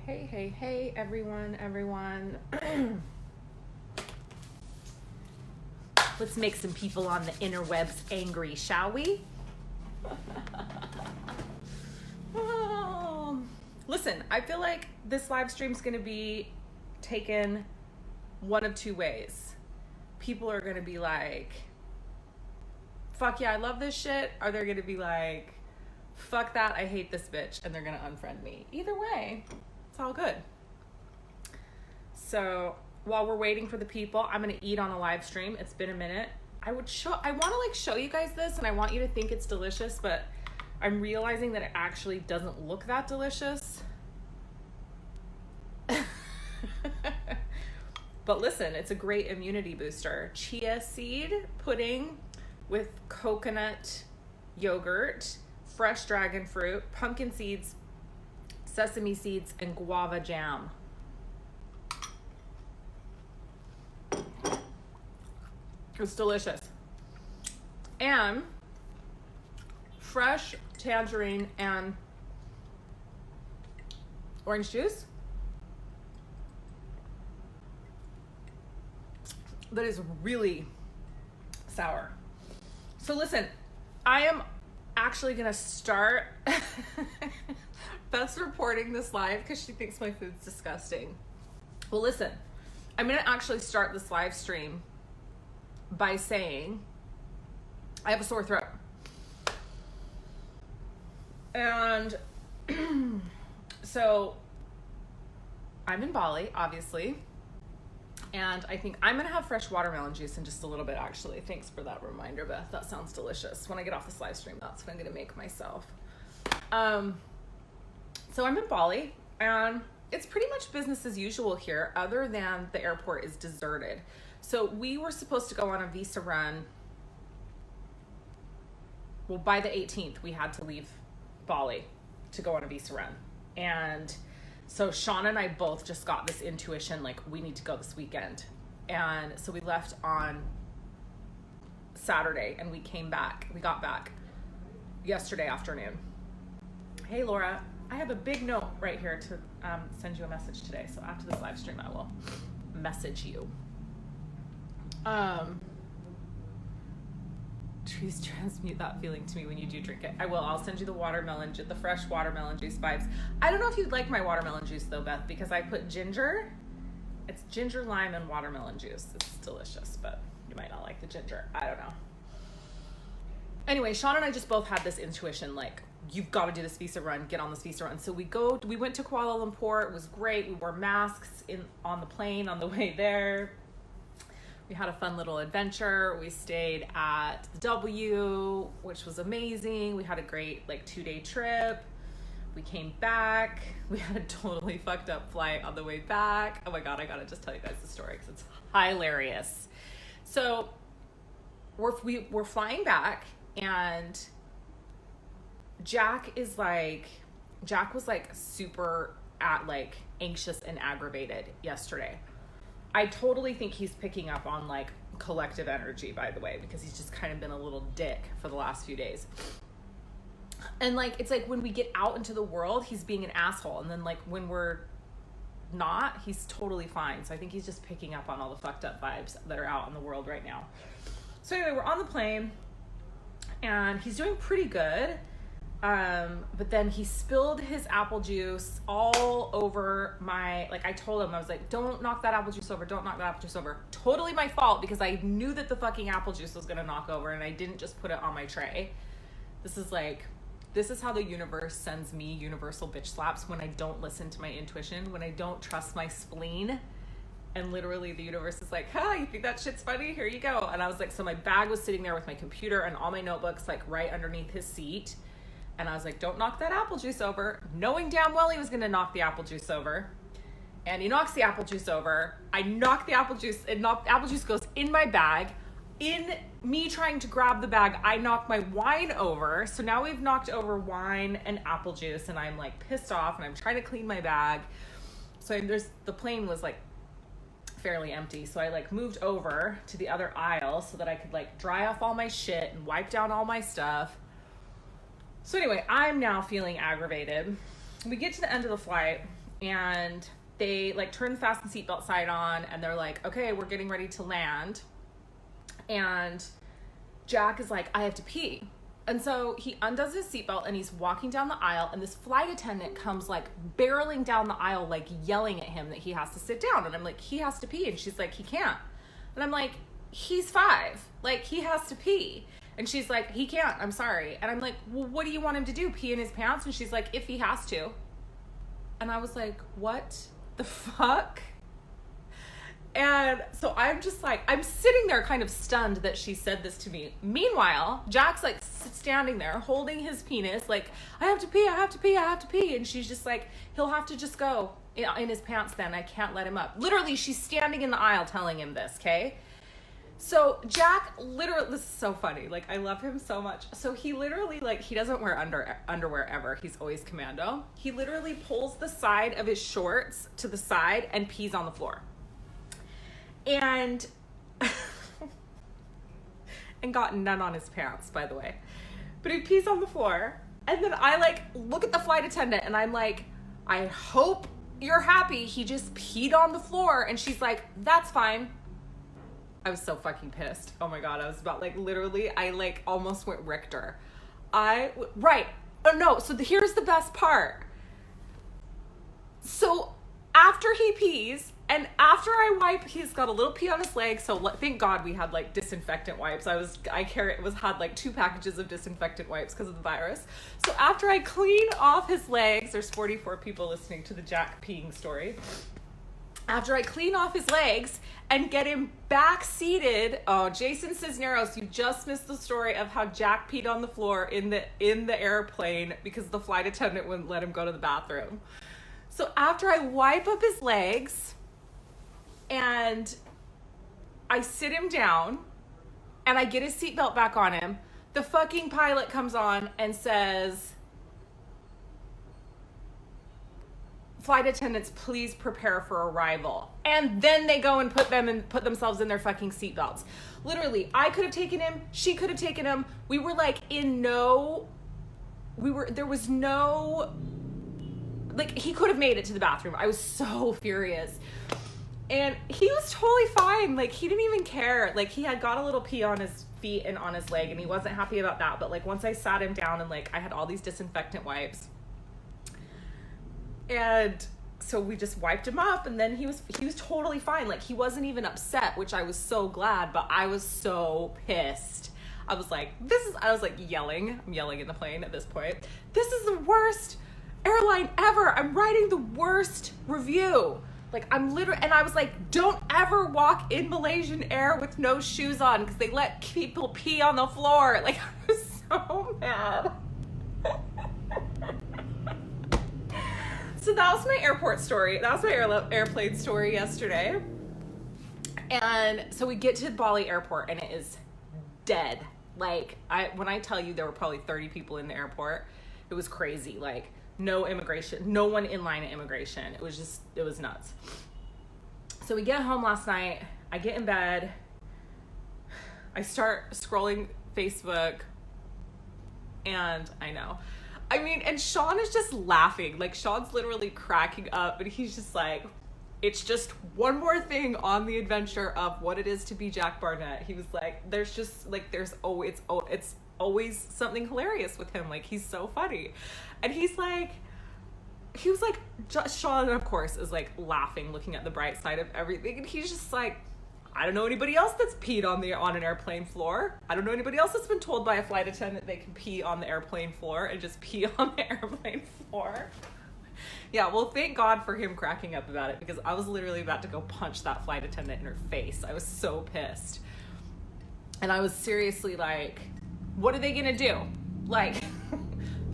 Hey, everyone. Let's make some people on the interwebs angry, shall we? Listen, I feel like this live stream's gonna be taken one of two ways. People are gonna be like, fuck yeah, I love this shit. Or they're gonna be like, fuck that, I hate this bitch, and they're gonna unfriend me. Either way, it's all good. So while we're waiting for the people, I'm gonna eat on a live stream. It's been a minute. I want to show you guys this, and I want you to think it's delicious, but I'm realizing that it actually doesn't look that delicious. But listen, it's a great immunity booster. Chia seed pudding with coconut yogurt, fresh dragon fruit, pumpkin seeds, sesame seeds, and guava jam. It's delicious. And fresh tangerine and orange juice that is really sour. So listen, I am actually gonna start Beth's reporting this live because she thinks my food's disgusting. Well, listen, I'm gonna actually start this live stream by saying I have a sore throat. And so I'm in Bali, obviously. And I think I'm gonna have fresh watermelon juice in just a little bit, actually. Thanks for that reminder, Beth. That sounds delicious. When I get off this live stream, that's what I'm gonna make myself. So I'm in Bali, and it's pretty much business as usual here, other than the airport is deserted. So we were supposed to go on a visa run. Well, by the 18th, we had to leave Bali to go on a visa run. And so Sean and I both just got this intuition, like, we need to go this weekend. And so we left on Saturday, and we got back yesterday afternoon. Hey, Laura, I have a big note right here to send you a message today. So after this live stream, I will message you. Please transmute that feeling to me when you do drink it. I will. I'll send you the fresh watermelon juice vibes. I don't know if you'd like my watermelon juice though, Beth, because I put ginger. It's ginger, lime, and watermelon juice. It's delicious, but you might not like the ginger. I don't know. Anyway, Sean and I just both had this intuition, like, you've got to do this visa run, get on this visa run. So we went to Kuala Lumpur. It was great. We wore masks on the plane on the way there. We had a fun little adventure. We stayed at the W, which was amazing. We had a great 2-day trip. We came back. We had a totally fucked up flight on the way back. Oh my God, I gotta just tell you guys the story because it's hilarious. So we're flying back, and Jack was super anxious and aggravated yesterday. I totally think he's picking up on collective energy, by the way, because he's just kind of been a little dick for the last few days. And it's when we get out into the world, he's being an asshole. And then when we're not, he's totally fine. So I think he's just picking up on all the fucked up vibes that are out in the world right now. So anyway, we're on the plane, and he's doing pretty good. But then he spilled his apple juice all over I told him, I was like, don't knock that apple juice over. Don't knock that apple juice over. Totally my fault, because I knew that the fucking apple juice was going to knock over, and I didn't just put it on my tray. This is how the universe sends me universal bitch slaps when I don't listen to my intuition, when I don't trust my spleen. And literally the universe is like, you think that shit's funny? Here you go. And I was like, so my bag was sitting there with my computer and all my notebooks right underneath his seat. And I was like, don't knock that apple juice over, knowing damn well he was going to knock the apple juice over. And he knocks the apple juice over. I knock the apple juice, apple juice goes in my bag. In me trying to grab the bag, I knock my wine over. So now we've knocked over wine and apple juice, and I'm pissed off, and I'm trying to clean my bag. So the plane was fairly empty. So I moved over to the other aisle so that I could dry off all my shit and wipe down all my stuff. So anyway, I'm now feeling aggravated. We get to the end of the flight, and they like turn the fasten seatbelt sign on, and they're like, okay, we're getting ready to land. And Jack is like, I have to pee. And so he undoes his seatbelt and he's walking down the aisle, and this flight attendant comes like barreling down the aisle, like yelling at him that he has to sit down. And I'm like, he has to pee. And she's like, he can't. And I'm like, he's 5. Like, he has to pee. And she's like, he can't. I'm sorry. And I'm like, well, what do you want him to do? Pee in his pants? And she's like, if he has to. And I was like, what the fuck? And so I'm just like, I'm sitting there kind of stunned that she said this to me. Meanwhile, Jack's like standing there holding his penis, like, I have to pee, I have to pee, I have to pee. And she's just like, he'll have to just go in his pants then. I can't let him up. Literally, she's standing in the aisle telling him this, okay? So Jack literally, this is so funny. Like, I love him so much. So he literally, like, he doesn't wear underwear ever. He's always commando. He literally pulls the side of his shorts to the side and pees on the floor. And got none on his pants, by the way. But he pees on the floor. And then I like look at the flight attendant and I'm like, I hope you're happy he just peed on the floor. And she's like, that's fine. I was so fucking pissed. Oh my God. I was about like, literally, I like almost went Richter. Right. Oh no. So here's the best part. So after he pees, and after I wipe, he's got a little pee on his leg. So thank God we had like disinfectant wipes. Had like 2 packages of disinfectant wipes because of the virus. So after I clean off his legs, there's 44 people listening to the Jack peeing story. After I clean off his legs and get him back seated, oh, Jason Cisneros, you just missed the story of how Jack peed on the floor in the airplane because the flight attendant wouldn't let him go to the bathroom. So after I wipe up his legs and I sit him down and I get his seatbelt back on him, the fucking pilot comes on and says, flight attendants, please prepare for arrival. And then they go and put themselves in their fucking seatbelts. Literally, I could have taken him. She could have taken him. We were like there was no, like, he could have made it to the bathroom. I was so furious. And he was totally fine. Like, he didn't even care. Like, he had got a little pee on his feet and on his leg, and he wasn't happy about that. But like, once I sat him down and like, I had all these disinfectant wipes, and so we just wiped him up, and then he was totally fine. Like, he wasn't even upset, which I was so glad, but I was so pissed. I was like yelling. I'm yelling in the plane at this point. This is the worst airline ever. I'm writing the worst review. Like, I'm literally, and I was like, don't ever walk in Malaysian Air with no shoes on because they let people pee on the floor. Like, I was so mad. So that was my airport story. That was my airplane story yesterday. And so we get to Bali airport and it is dead. Like, when I tell you there were probably 30 people in the airport, it was crazy. Like, no immigration, no one in line at immigration. It was nuts. So we get home last night. I get in bed. I start scrolling Facebook. And I know. I mean, and Sean is just laughing. Like, Sean's literally cracking up. And he's just like, it's just one more thing on the adventure of what it is to be Jack Barnett. He was like, it's always something hilarious with him. Like, he's so funny. And he was like, Sean, of course, is like laughing, looking at the bright side of everything. And he's just like, I don't know anybody else that's peed on an airplane floor. I don't know anybody else that's been told by a flight attendant they can pee on the airplane floor and just pee on the airplane floor. Yeah, well, thank God for him cracking up about it, because I was literally about to go punch that flight attendant in her face. I was so pissed. And I was seriously like, what are they gonna do? Like,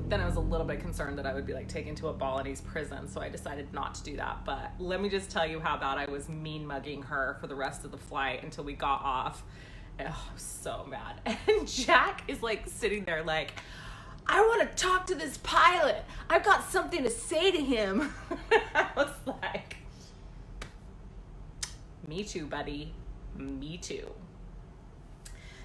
then I was a little bit concerned that I would be like taken to a Balinese prison, so I decided not to do that. But let me just tell you how bad I was mean mugging her for the rest of the flight until we got off. Oh, I was so mad. And Jack is like sitting there like, I want to talk to this pilot. I've got something to say to him. I was like, me too, buddy. Me too.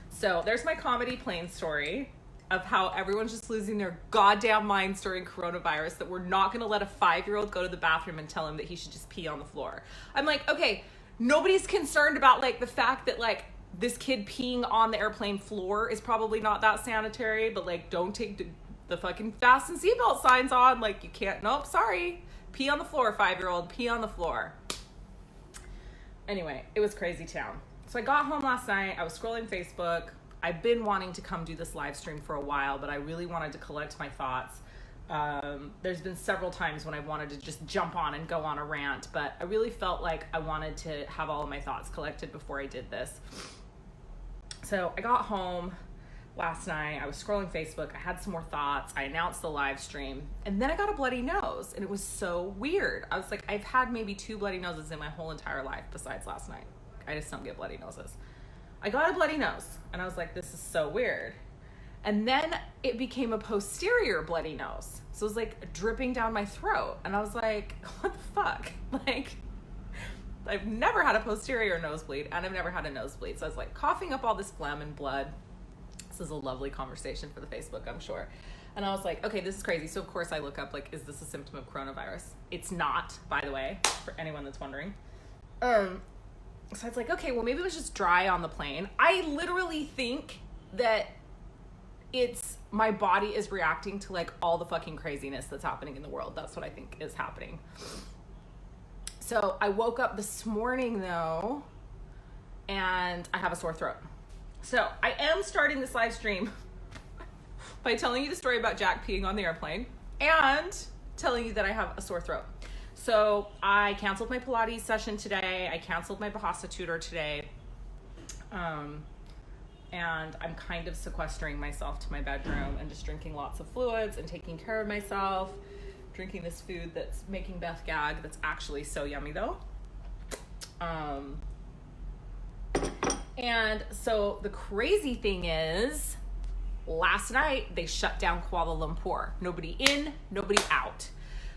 So there's my comedy plane story. of how everyone's just losing their goddamn minds during coronavirus, that we're not going to let a 5-year-old go to the bathroom and tell him that he should just pee on the floor. I'm like, okay, nobody's concerned about like the fact that like this kid peeing on the airplane floor is probably not that sanitary, but like don't take the fucking fasten seatbelt signs on. Like you can't, nope, sorry. Pee on the floor, 5-year-old, pee on the floor. Anyway, it was crazy town. So I got home last night. I was scrolling Facebook. I've been wanting to come do this live stream for a while, but I really wanted to collect my thoughts. There's been several times when I wanted to just jump on and go on a rant, but I really felt like I wanted to have all of my thoughts collected before I did this. So I got home last night. I was scrolling Facebook. I had some more thoughts. I announced the live stream, and then I got a bloody nose, and it was so weird. I was like, I've had maybe 2 bloody noses in my whole entire life besides last night. I just don't get bloody noses. I got a bloody nose, and I was like, this is so weird. And then it became a posterior bloody nose. So it was like dripping down my throat. And I was like, what the fuck? Like, I've never had a posterior nosebleed, and I've never had a nosebleed. So I was like coughing up all this phlegm and blood. This is a lovely conversation for the Facebook, I'm sure. And I was like, okay, this is crazy. So of course I look up, like, is this a symptom of coronavirus? It's not, by the way, for anyone that's wondering. So I was like, okay, well, maybe it was just dry on the plane. I literally think that it's my body is reacting to like all the fucking craziness that's happening in the world. That's what I think is happening. So I woke up this morning though, and I have a sore throat. So I am starting this live stream by telling you the story about Jack peeing on the airplane and telling you that I have a sore throat. So I canceled my Pilates session today. I canceled my Bahasa tutor today. And I'm kind of sequestering myself to my bedroom and just drinking lots of fluids and taking care of myself, drinking this food that's making Beth gag. That's actually so yummy though. And so the crazy thing is, last night they shut down Kuala Lumpur. Nobody in, nobody out.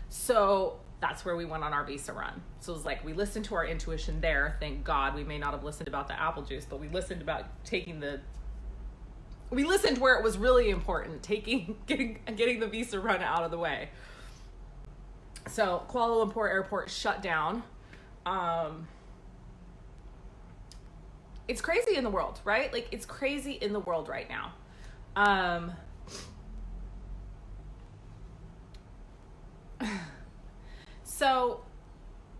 So that's where we went on our visa run. So it was like, we listened to our intuition there. Thank God. We may not have listened about the apple juice, but we listened about we listened where it was really important, getting the visa run out of the way. So Kuala Lumpur airport shut down. It's crazy in the world, right? Like, it's crazy in the world right now. So,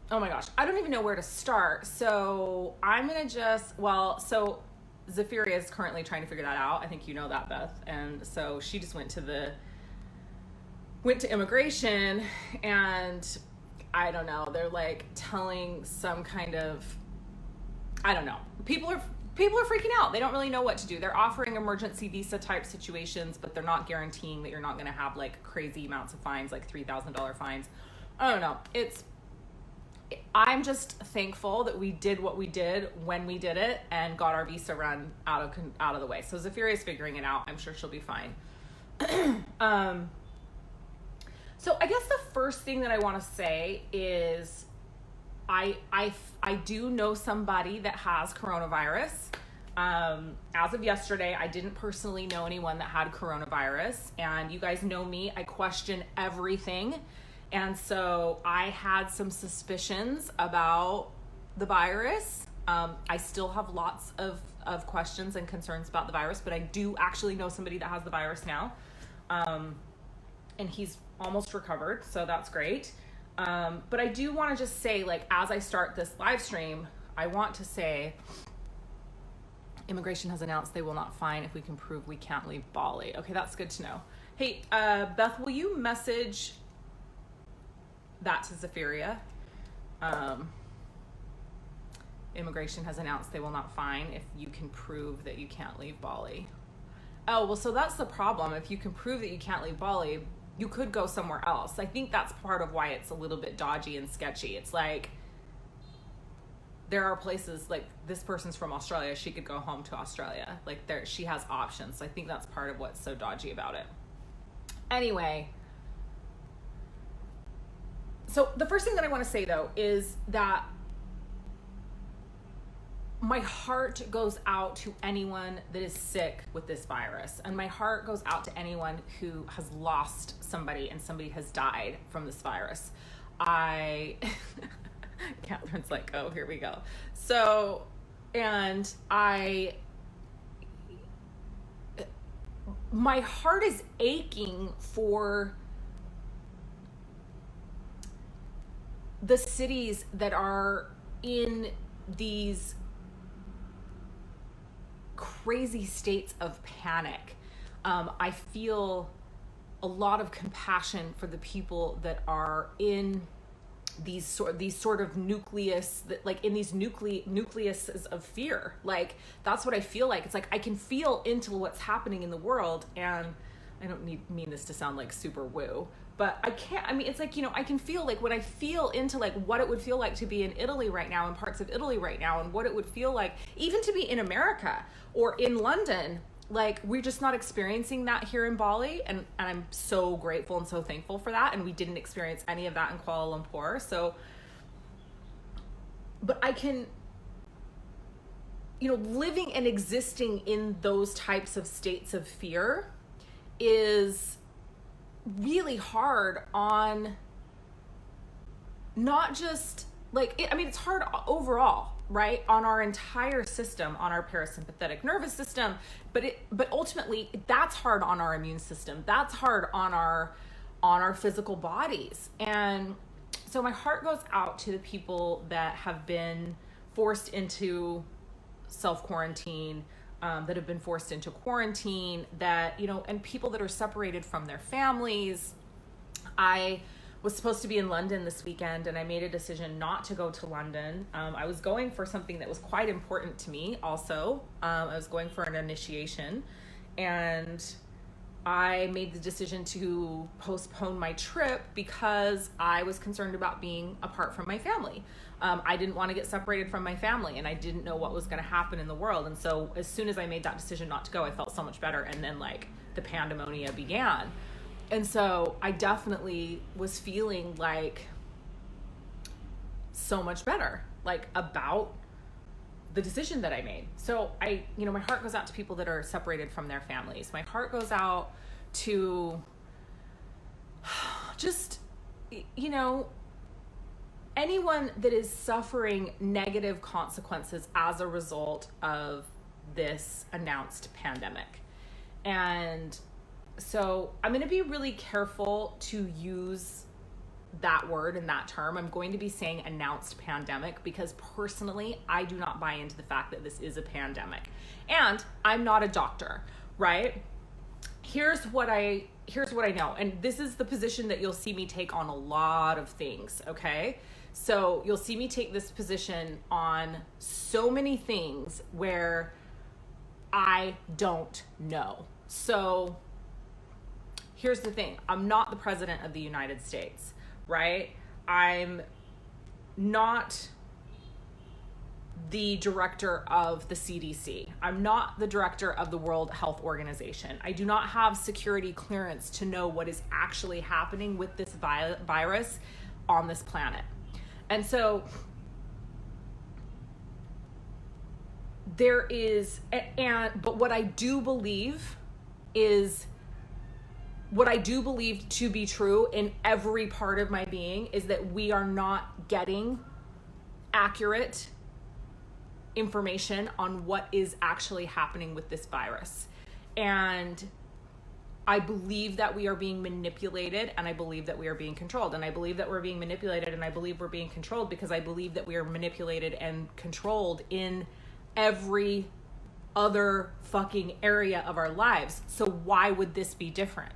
oh my gosh, I don't even know where to start. So I'm going to so Zephyria is currently trying to figure that out. I think you know that, Beth. And so she just went to immigration, and I don't know, they're like telling some kind of, I don't know. People are freaking out. They don't really know what to do. They're offering emergency visa type situations, but they're not guaranteeing that you're not going to have like crazy amounts of fines, like $3,000 fines. I don't know. I'm just thankful that we did what we did when we did it and got our visa run out of the way. So Zephyria is figuring it out. I'm sure she'll be fine. So I guess the first thing that I want to say is I do know somebody that has coronavirus. As of yesterday, I didn't personally know anyone that had coronavirus, and you guys know me, I question everything. And so I had some suspicions about the virus. I still have lots of questions and concerns about the virus, but I do actually know somebody that has the virus now. And he's almost recovered, so that's great. But I do want to just say, like, as I start this live stream, I want to say, immigration has announced they will not fine if we can prove we can't leave Bali. Okay, that's good to know. Hey, Beth, will you message that to Zephyria? Immigration has announced they will not fine if you can prove that you can't leave Bali. Oh, well, so that's the problem. If you can prove that you can't leave Bali, you could go somewhere else. I think that's part of why it's a little bit dodgy and sketchy. It's like, there are places, like, this person's from Australia, she could go home to Australia. Like, she has options. So I think that's part of what's so dodgy about it. Anyway, so the first thing that I want to say, though, is that my heart goes out to anyone that is sick with this virus. And my heart goes out to anyone who has lost somebody and somebody has died from this virus. Catherine's like, oh, here we go. So, and my heart is aching for the cities that are in these crazy states of panic. I feel a lot of compassion for the people that are in these sort of nucleus, that like in these nucleuses of fear. Like that's what I feel like. It's like I can feel into what's happening in the world, and I don't mean this to sound like super woo, but I can't. I mean, it's like, you know, I can feel like when I feel into like what it would feel like to be in Italy right now, in parts of Italy right now, and what it would feel like even to be in America or in London. Like we're just not experiencing that here in Bali, and I'm so grateful and so thankful for that. And we didn't experience any of that in Kuala Lumpur. So, but I can, you know, living and existing in those types of states of fear is really hard on not just like, I mean, it's hard overall, right? On our entire system, on our parasympathetic nervous system, but ultimately that's hard on our immune system. That's hard on our physical bodies. And so my heart goes out to the people that have been forced into self-quarantine, that have been forced into quarantine, that, you know, and people that are separated from their families. I was supposed to be in London this weekend, and I made a decision not to go to London. I was going for something that was quite important to me also. I was going for an initiation, and I made the decision to postpone my trip because I was concerned about being apart from my family. I didn't want to get separated from my family, and I didn't know what was going to happen in the world. And so as soon as I made that decision not to go, I felt so much better. And then like the pandemonium began. And so I definitely was feeling like so much better, like about the decision that I made. So you know, my heart goes out to people that are separated from their families. My heart goes out to just, you know, anyone that is suffering negative consequences as a result of this announced pandemic. And so I'm going to be really careful to use that word and that term. I'm going to be saying announced pandemic because personally, I do not buy into the fact that this is a pandemic. And I'm not a doctor, right? Here's what I know. And this is the position that you'll see me take on a lot of things, okay? So you'll see me take this position on so many things where I don't know. So here's the thing. I'm not the president of the United States, right? I'm not the director of the CDC. I'm not the director of the World Health Organization. I do not have security clearance to know what is actually happening with this virus on this planet. And so but what I do believe to be true in every part of my being is that we are not getting accurate information on what is actually happening with this virus. And I believe that we are being manipulated, and I believe that we are being controlled. And I believe that we're being manipulated, and I believe we're being controlled because I believe that we are manipulated and controlled in every other fucking area of our lives. So why would this be different?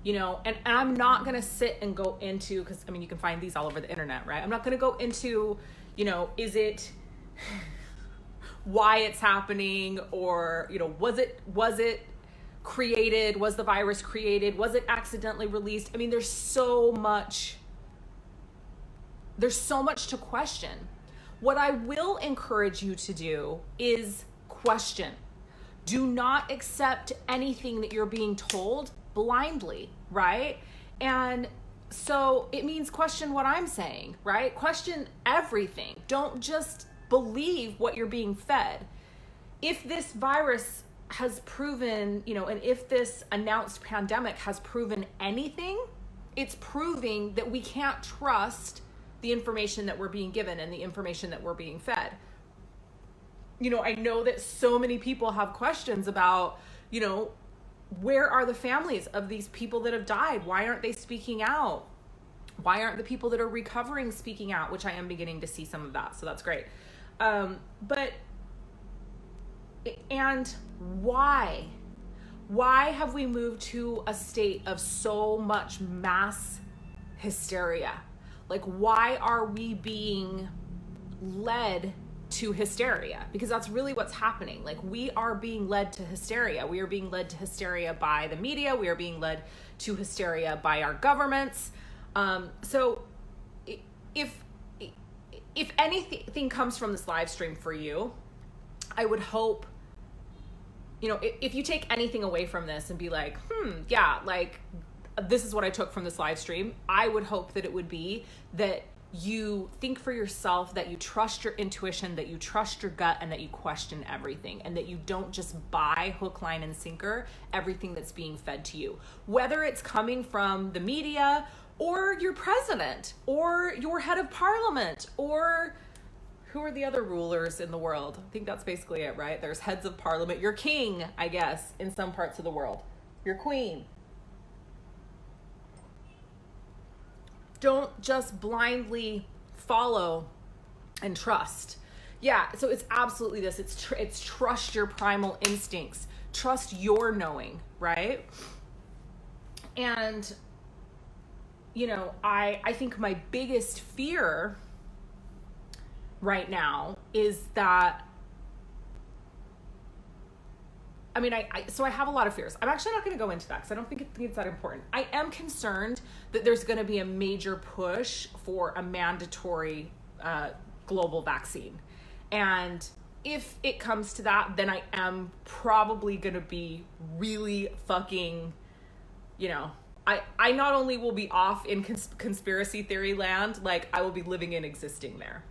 You know, and I'm not going to sit and go into, because I mean, you can find these all over the internet, right? I'm not going to go into, you know, is it why it's happening, or, you know, was it created? Was the virus created? Was it accidentally released? I mean, there's so much to question. What I will encourage you to do is question. Do not accept anything that you're being told blindly, right? And so it means question what I'm saying, right? Question everything. Don't just believe what you're being fed. If this virus has proven, and if this announced pandemic has proven anything, it's proving that we can't trust the information that we're being given and the information that we're being fed. I know that so many people have questions about, where are the families of these people that have died? Why aren't they speaking out? Why aren't the people that are recovering speaking out? Which I am beginning to see some of that. So that's great. And why? Why have we moved to a state of so much mass hysteria? Like, why are we being led to hysteria? Because that's really what's happening. Like, we are being led to hysteria. We are being led to hysteria by the media. We are being led to hysteria by our governments. So if anything comes from this live stream for you, I would hope, if you take anything away from this and be like, yeah, like, this is what I took from this live stream, I would hope that it would be that you think for yourself, that you trust your intuition, that you trust your gut, and that you question everything, and that you don't just buy hook, line, and sinker everything that's being fed to you, whether it's coming from the media or your president or your head of parliament, or who are the other rulers in the world? I think that's basically it, right? There's heads of parliament, your king, I guess, in some parts of the world, your queen. Don't just blindly follow and trust. Yeah, so it's absolutely this. It's trust your primal instincts. Trust your knowing, right? And, I think my biggest fear right now is that, so I have a lot of fears. I'm actually not going to go into that because I don't think it's that important. I am concerned that there's going to be a major push for a mandatory global vaccine. And if it comes to that, then I am probably going to be really fucking, I not only will be off in conspiracy theory land, like I will be living and existing there.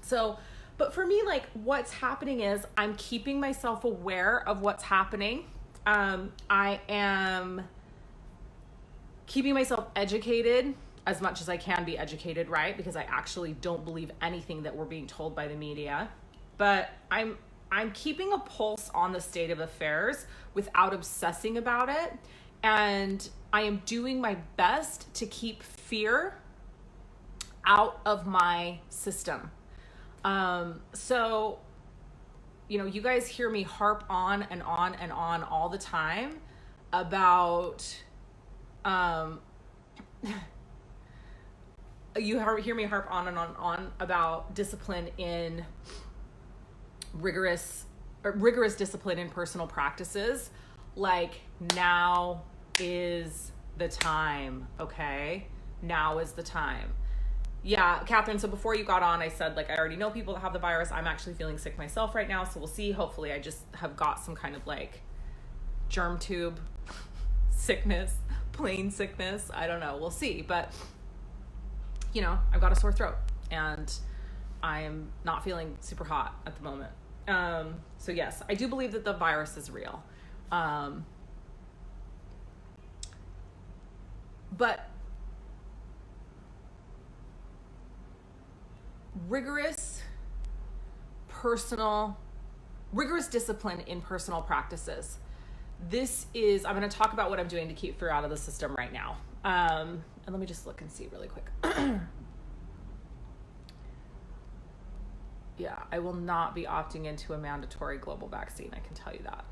So, but for me, like, what's happening is I'm keeping myself aware of what's happening. I am keeping myself educated as much as I can be educated, right? Because I actually don't believe anything that we're being told by the media. But I'm keeping a pulse on the state of affairs without obsessing about it. And I am doing my best to keep fear out of my system. So, you guys hear me harp on and on and on all the time about, you hear me harp on and on about discipline in rigorous discipline in personal practices. Like, now is the time, okay? Now is the time. Yeah, Catherine, so before you got on, I said, like, I already know people that have the virus. I'm actually feeling sick myself right now, so we'll see. Hopefully I just have got some kind of, like, germ tube sickness, plain sickness. I don't know. We'll see. But, I've got a sore throat, and I'm not feeling super hot at the moment. So, yes, I do believe that the virus is real. But rigorous discipline in personal practices. I'm going to talk about what I'm doing to keep fear out of the system right now. And let me just look and see really quick. Yeah, I will not be opting into a mandatory global vaccine. I can tell you that,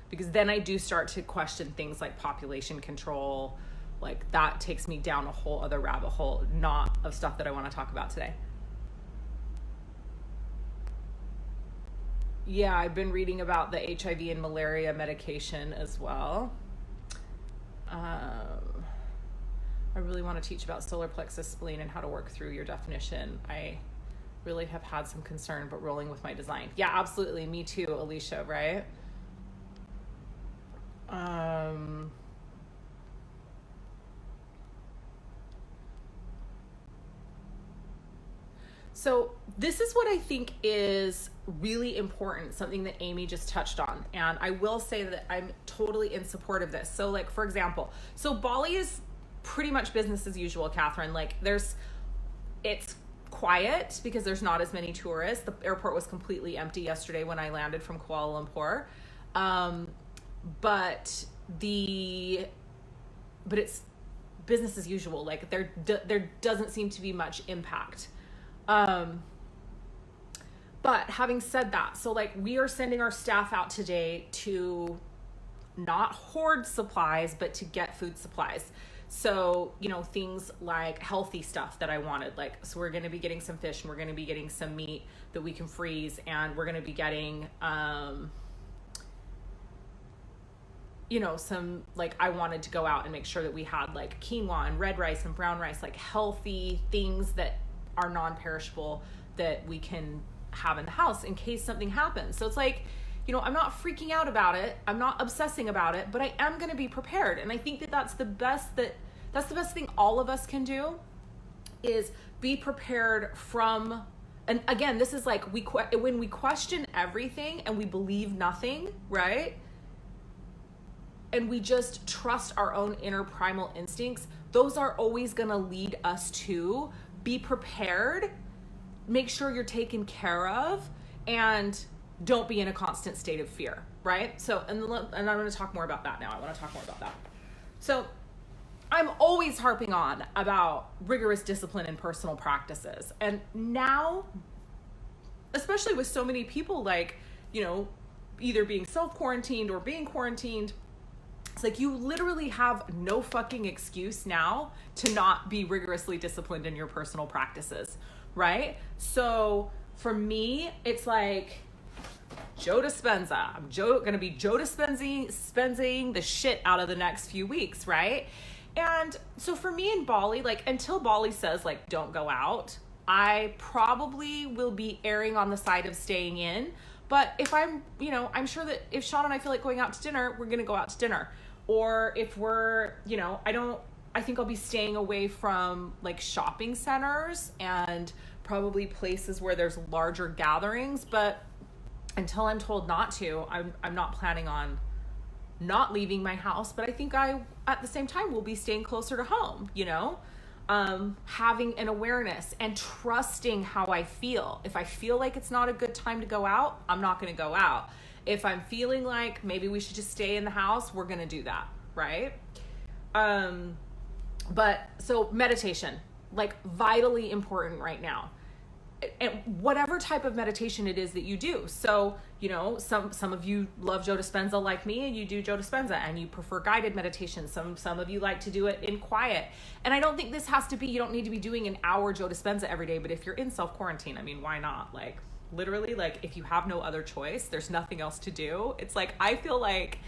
because then I do start to question things like population control. Like, that takes me down a whole other rabbit hole, not of stuff that I want to talk about today. Yeah, I've been reading about the HIV and malaria medication as well. I really want to teach about solar plexus, spleen, and how to work through your definition. I really have had some concern, but rolling with my design. Yeah, absolutely. Me too, Alicia, right? So this is what I think is really important, something that Amy just touched on. And I will say that I'm totally in support of this. So like, for example, so Bali is pretty much business as usual, Catherine. Like it's quiet because there's not as many tourists. The airport was completely empty yesterday when I landed from Kuala Lumpur. But it's business as usual. Like there doesn't seem to be much impact. But having said that, so like we are sending our staff out today to not hoard supplies, but to get food supplies. So, you know, things like healthy stuff that I wanted, like, so we're going to be getting some fish and we're going to be getting some meat that we can freeze, and we're going to be getting, you know, some, like, I wanted to go out and make sure that we had like quinoa and red rice and brown rice, like healthy things that are non-perishable that we can have in the house in case something happens. So it's like, you know, I'm not freaking out about it. I'm not obsessing about it, but I am going to be prepared. And I think that that's the best thing all of us can do, is be prepared from, and again, this is like when we question everything and we believe nothing, right? And we just trust our own inner primal instincts, those are always going to lead us to be prepared, make sure you're taken care of, and don't be in a constant state of fear, right? So, and I'm going to talk more about that now. I want to talk more about that. So I'm always harping on about rigorous discipline and personal practices. And now, especially with so many people, like, you know, either being self-quarantined or being quarantined, it's like you literally have no fucking excuse now to not be rigorously disciplined in your personal practices, right? So for me, it's like Joe Dispenza. I'm gonna be Joe Dispensing the shit out of the next few weeks, right? And so for me in Bali, like until Bali says like don't go out, I probably will be erring on the side of staying in. But if I'm, you know, I'm sure that if Sean and I feel like going out to dinner, we're gonna go out to dinner. Or if we're, you know, I think I'll be staying away from like shopping centers and probably places where there's larger gatherings. But until I'm told not to, I'm not planning on not leaving my house. But I think at the same time, will be staying closer to home, you know, having an awareness and trusting how I feel. If I feel like it's not a good time to go out, I'm not going to go out. If I'm feeling like maybe we should just stay in the house, we're going to do that. Right. But so meditation, like vitally important right now. And whatever type of meditation it is that you do. So, you know, some of you love Joe Dispenza like me, and you do Joe Dispenza and you prefer guided meditation. Some of you like to do it in quiet. And I don't think this has to be, you don't need to be doing an hour Joe Dispenza every day, but if you're in self-quarantine, I mean, why not? Like literally, like if you have no other choice, there's nothing else to do. It's like, I feel like,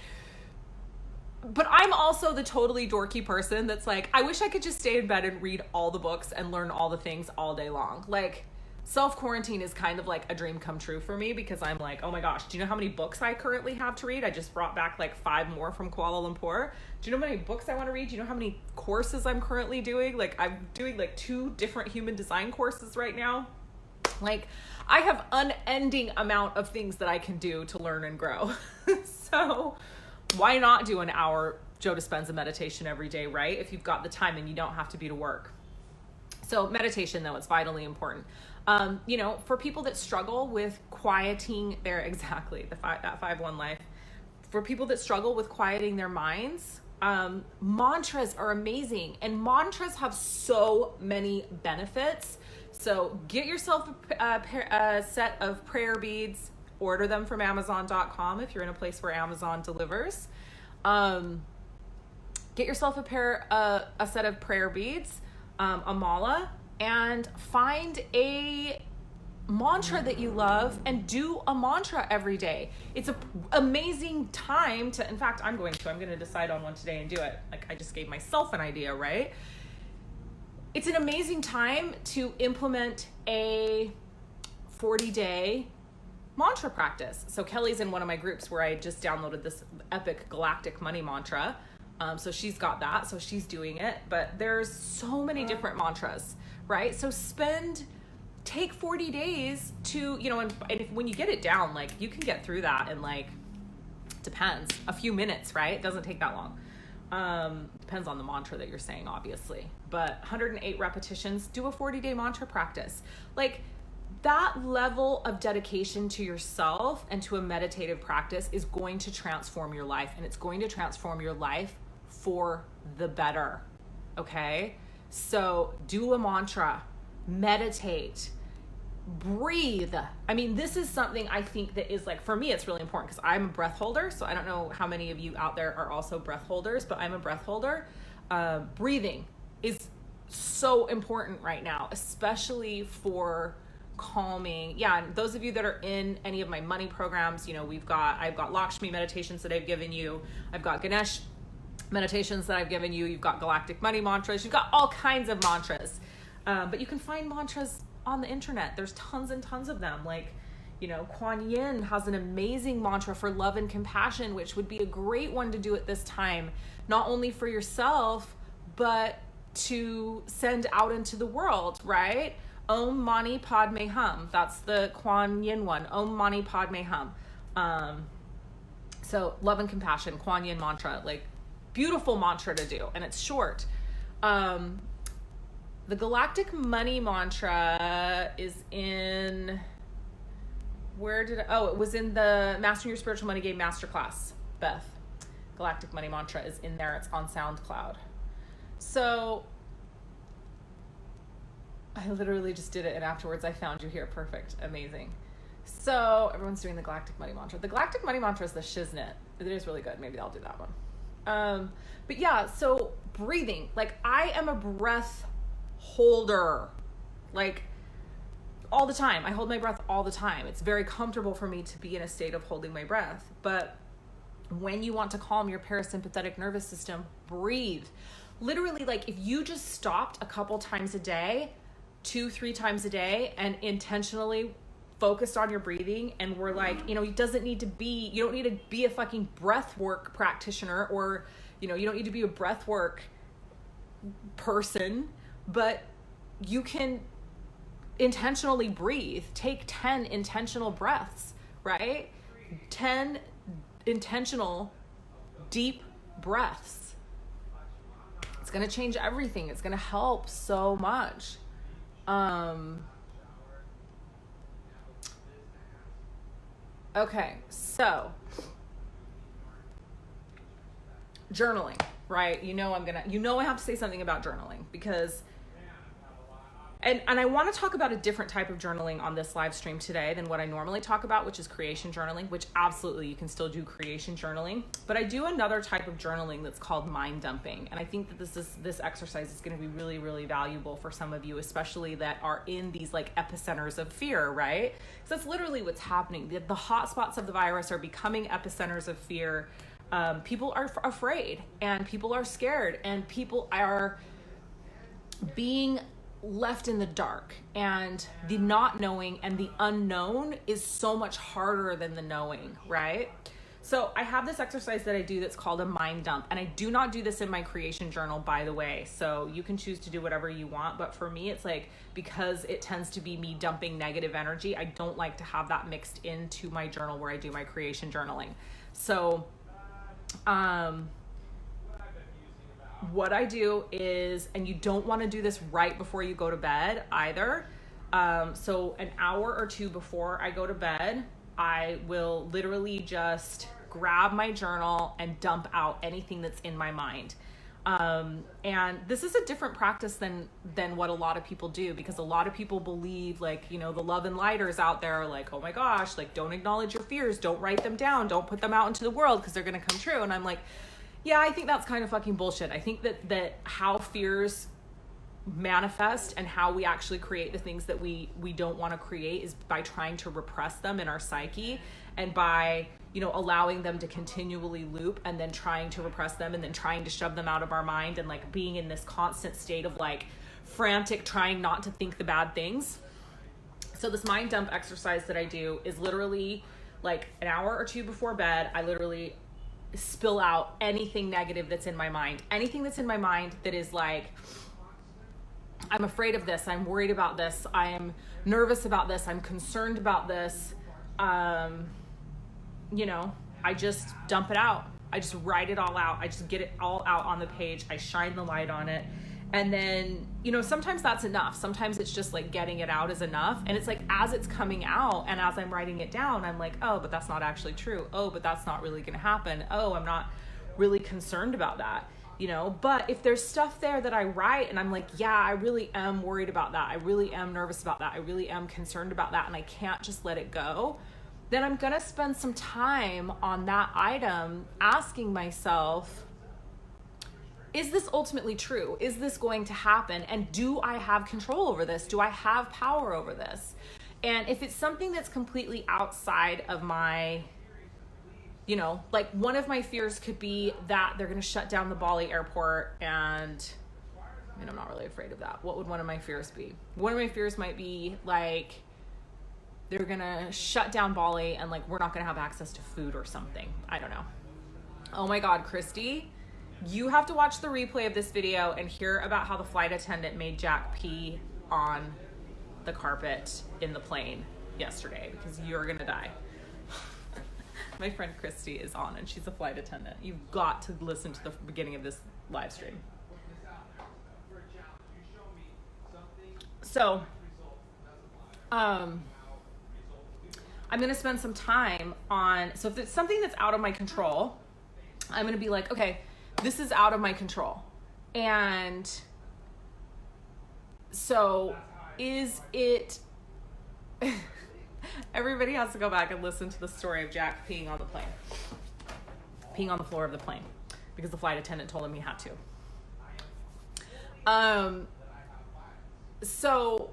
but I'm also the totally dorky person that's like, I wish I could just stay in bed and read all the books and learn all the things all day long. Like, self-quarantine is kind of like a dream come true for me, because I'm like, oh my gosh, do you know how many books I currently have to read? I just brought back like 5 more from Kuala Lumpur. Do you know how many books I want to read? Do you know how many courses I'm currently doing? Like I'm doing like 2 different human design courses right now. Like I have unending amount of things that I can do to learn and grow. So why not do an hour Joe Dispenza meditation every day, right? If you've got the time and you don't have to be to work. So meditation, though, it's vitally important. You know, for people that struggle with quieting their, that 5-1 life, for people that struggle with quieting their minds, mantras are amazing, and mantras have so many benefits. So get yourself a set of prayer beads, order them from Amazon.com if you're in a place where Amazon delivers. Get yourself a set of prayer beads, a mala, and find a mantra that you love and do a mantra every day. It's an amazing time to, in fact, I'm going to decide on one today and do it. Like I just gave myself an idea, right? It's an amazing time to implement a 40-day mantra practice. So Kelly's in one of my groups where I just downloaded this epic galactic money mantra. So she's got that, so she's doing it, but there's so many different mantras, right? So spend take 40 days to, you know, and if, when you get it down, like you can get through that in like, depends, a few minutes, right? It doesn't take that long. Depends on the mantra that you're saying, obviously, but 108 repetitions, do a 40-day mantra practice. Like that level of dedication to yourself and to a meditative practice is going to transform your life, and it's going to transform your life for the better. Okay. So do a mantra, meditate, breathe. I mean, this is something I think that is like, for me, it's really important because I'm a breath holder. So I don't know how many of you out there are also breath holders, but I'm a breath holder. Breathing is so important right now, especially for calming. Yeah. And those of you that are in any of my money programs, you know, I've got Lakshmi meditations that I've given you. I've got Ganesh meditations that I've given you. You've got galactic money mantras. You've got all kinds of mantras. But you can find mantras on the internet. There's tons and tons of them. Like, you know, Kuan Yin has an amazing mantra for love and compassion, which would be a great one to do at this time, not only for yourself, but to send out into the world, right? Om Mani Padme Hum. That's the Kuan Yin one. Om Mani Padme Hum. So love and compassion, Kuan Yin mantra, like beautiful mantra to do. And it's short. The galactic money mantra is in, it was in the Mastering Your Spiritual Money Game Masterclass, Beth. Galactic money mantra is in there. It's on SoundCloud. So I literally just did it, and afterwards I found you here. Perfect. Amazing. So everyone's doing the galactic money mantra. The galactic money mantra is the shiznit. It is really good. Maybe I'll do that one. But yeah, so breathing, like I am a breath holder, like all the time. I hold my breath all the time. It's very comfortable for me to be in a state of holding my breath. But when you want to calm your parasympathetic nervous system, breathe. Literally, like if you just stopped a couple times a day, 2-3 times a day, and intentionally focused on your breathing, and we're like, you know, you don't need to be a fucking breath work practitioner, or, you know, you don't need to be a breath work person, but you can intentionally breathe. Take 10 intentional breaths, right? 10 intentional deep breaths. It's going to change everything. It's going to help so much. Okay, so journaling, right? I have to say something about journaling because, and I want to talk about a different type of journaling on this live stream today than what I normally talk about, which is creation journaling, which absolutely you can still do creation journaling, but I do another type of journaling that's called mind dumping. And I think that this exercise is going to be really, really valuable for some of you, especially that are in these like epicenters of fear, right? So that's literally what's happening. The hotspots of the virus are becoming epicenters of fear. People are afraid, and people are scared, and people are being left in the dark, and the not knowing and the unknown is so much harder than the knowing, right? So I have this exercise that I do that's called a mind dump, and I do not do this in my creation journal, by the way, so you can choose to do whatever you want, but for me it's like, because it tends to be me dumping negative energy, I don't like to have that mixed into my journal where I do my creation journaling. So what I do is, and you don't want to do this right before you go to bed either. So an hour or two before I go to bed, I will literally just grab my journal and dump out anything that's in my mind. And this is a different practice than what a lot of people do, because a lot of people believe, like, you know, the love and lighters out there are like, oh my gosh, like, don't acknowledge your fears, don't write them down, don't put them out into the world because they're going to come true. And I'm like, yeah, I think that's kind of fucking bullshit. I think that how fears manifest and how we actually create the things that we don't want to create is by trying to repress them in our psyche, and by, you know, allowing them to continually loop, and then trying to repress them, and then trying to shove them out of our mind, and like being in this constant state of like frantic trying not to think the bad things. So this mind dump exercise that I do is literally like an hour or two before bed. I literally spill out anything negative that's in my mind, anything that's in my mind that is like, I'm afraid of this. I'm worried about this. I'm nervous about this. I'm concerned about this. You know, I just dump it out. I just write it all out. I just get it all out on the page. I shine the light on it. And then, you know, sometimes that's enough. Sometimes it's just like getting it out is enough. And it's like, as it's coming out and as I'm writing it down, I'm like, oh, but that's not actually true. Oh, but that's not really going to happen. Oh, I'm not really concerned about that, you know? But if there's stuff there that I write and I'm like, yeah, I really am worried about that. I really am nervous about that. I really am concerned about that. And I can't just let it go. Then I'm going to spend some time on that item asking myself, is this ultimately true? Is this going to happen? And do I have control over this? Do I have power over this? And if it's something that's completely outside of my, you know, like one of my fears could be that they're going to shut down the Bali airport. And I mean, I'm not really afraid of that. What would one of my fears be? One of my fears might be like, they're going to shut down Bali and like, we're not going to have access to food or something. I don't know. Oh my God, Christy. You have to watch the replay of this video and hear about how the flight attendant made Jack pee on the carpet in the plane yesterday, because you're gonna die. My friend Christy is on and she's a flight attendant. You've got to listen to the beginning of this live stream. So, I'm gonna spend some time on, so if it's something that's out of my control, I'm gonna be like, okay, this is out of my control. And so is it, everybody has to go back and listen to the story of Jack peeing on the plane, peeing on the floor of the plane because the flight attendant told him he had to. So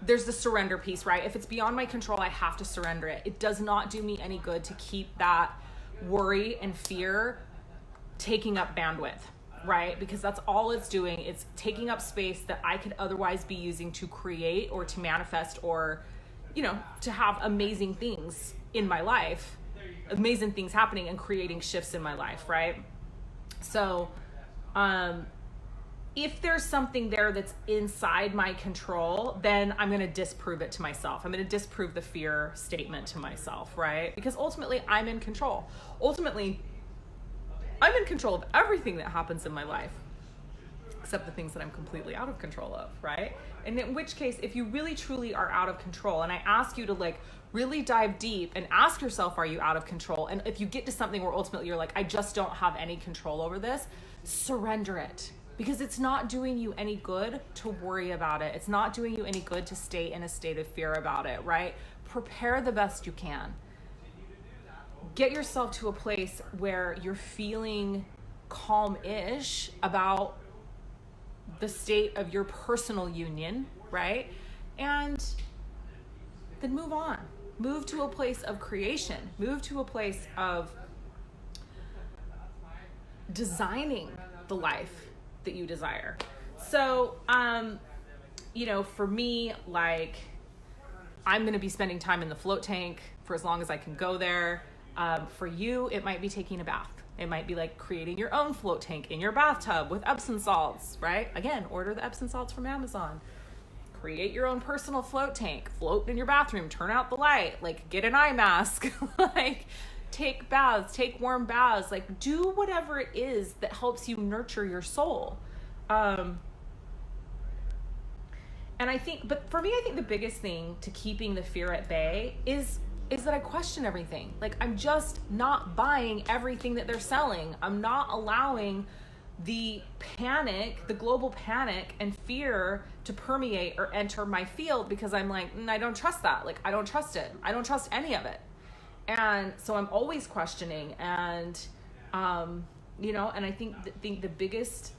there's the surrender piece, right? If it's beyond my control, I have to surrender it. It does not do me any good to keep that worry and fear taking up bandwidth, right? Because that's all it's doing. It's taking up space that I could otherwise be using to create or to manifest or, you know, to have amazing things in my life, amazing things happening and creating shifts in my life, right? So, if there's something there that's inside my control, then I'm going to disprove it to myself. I'm going to disprove the fear statement to myself, right? Because ultimately I'm in control. Ultimately, I'm in control of everything that happens in my life, except the things that I'm completely out of control of, right? And in which case, if you really truly are out of control, and I ask you to like really dive deep and ask yourself, are you out of control? And if you get to something where ultimately you're like, I just don't have any control over this, surrender it. Because it's not doing you any good to worry about it. It's not doing you any good to stay in a state of fear about it, right? Prepare the best you can. Get yourself to a place where you're feeling calm-ish about the state of your personal union, right? And then move on. Move to a place of creation. Move to a place of designing the life that you desire. So, you know, for me, like, I'm going to be spending time in the float tank for as long as I can go there. For you, it might be taking a bath. It might be like creating your own float tank in your bathtub with Epsom salts, right? Again, order the Epsom salts from Amazon. Create your own personal float tank. Float in your bathroom. Turn out the light. Like, get an eye mask. Like, take baths, take warm baths, like do whatever it is that helps you nurture your soul. And I think, but for me, I think the biggest thing to keeping the fear at bay is that I question everything. Like, I'm just not buying everything that they're selling. I'm not allowing the panic, the global panic and fear to permeate or enter my field because I'm like, I don't trust that. Like, I don't trust it. I don't trust any of it. And so I'm always questioning and, you know, and I think the biggest,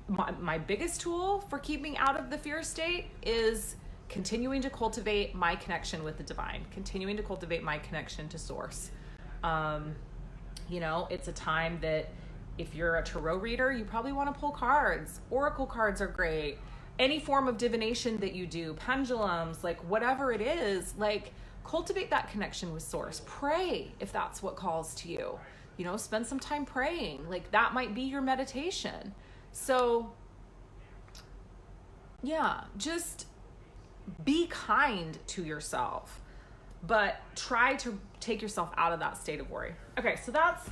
my biggest tool for keeping out of the fear state is continuing to cultivate my connection with the divine, continuing to cultivate my connection to source. You know, it's a time that if you're a tarot reader, you probably want to pull cards. Oracle cards are great. Any form of divination that you do, pendulums, like whatever it is, like cultivate that connection with source. Pray if that's what calls to you. spend some time praying. Like that might be your meditation. So yeah, just be kind to yourself, but try to take yourself out of that state of worry. Okay, so that's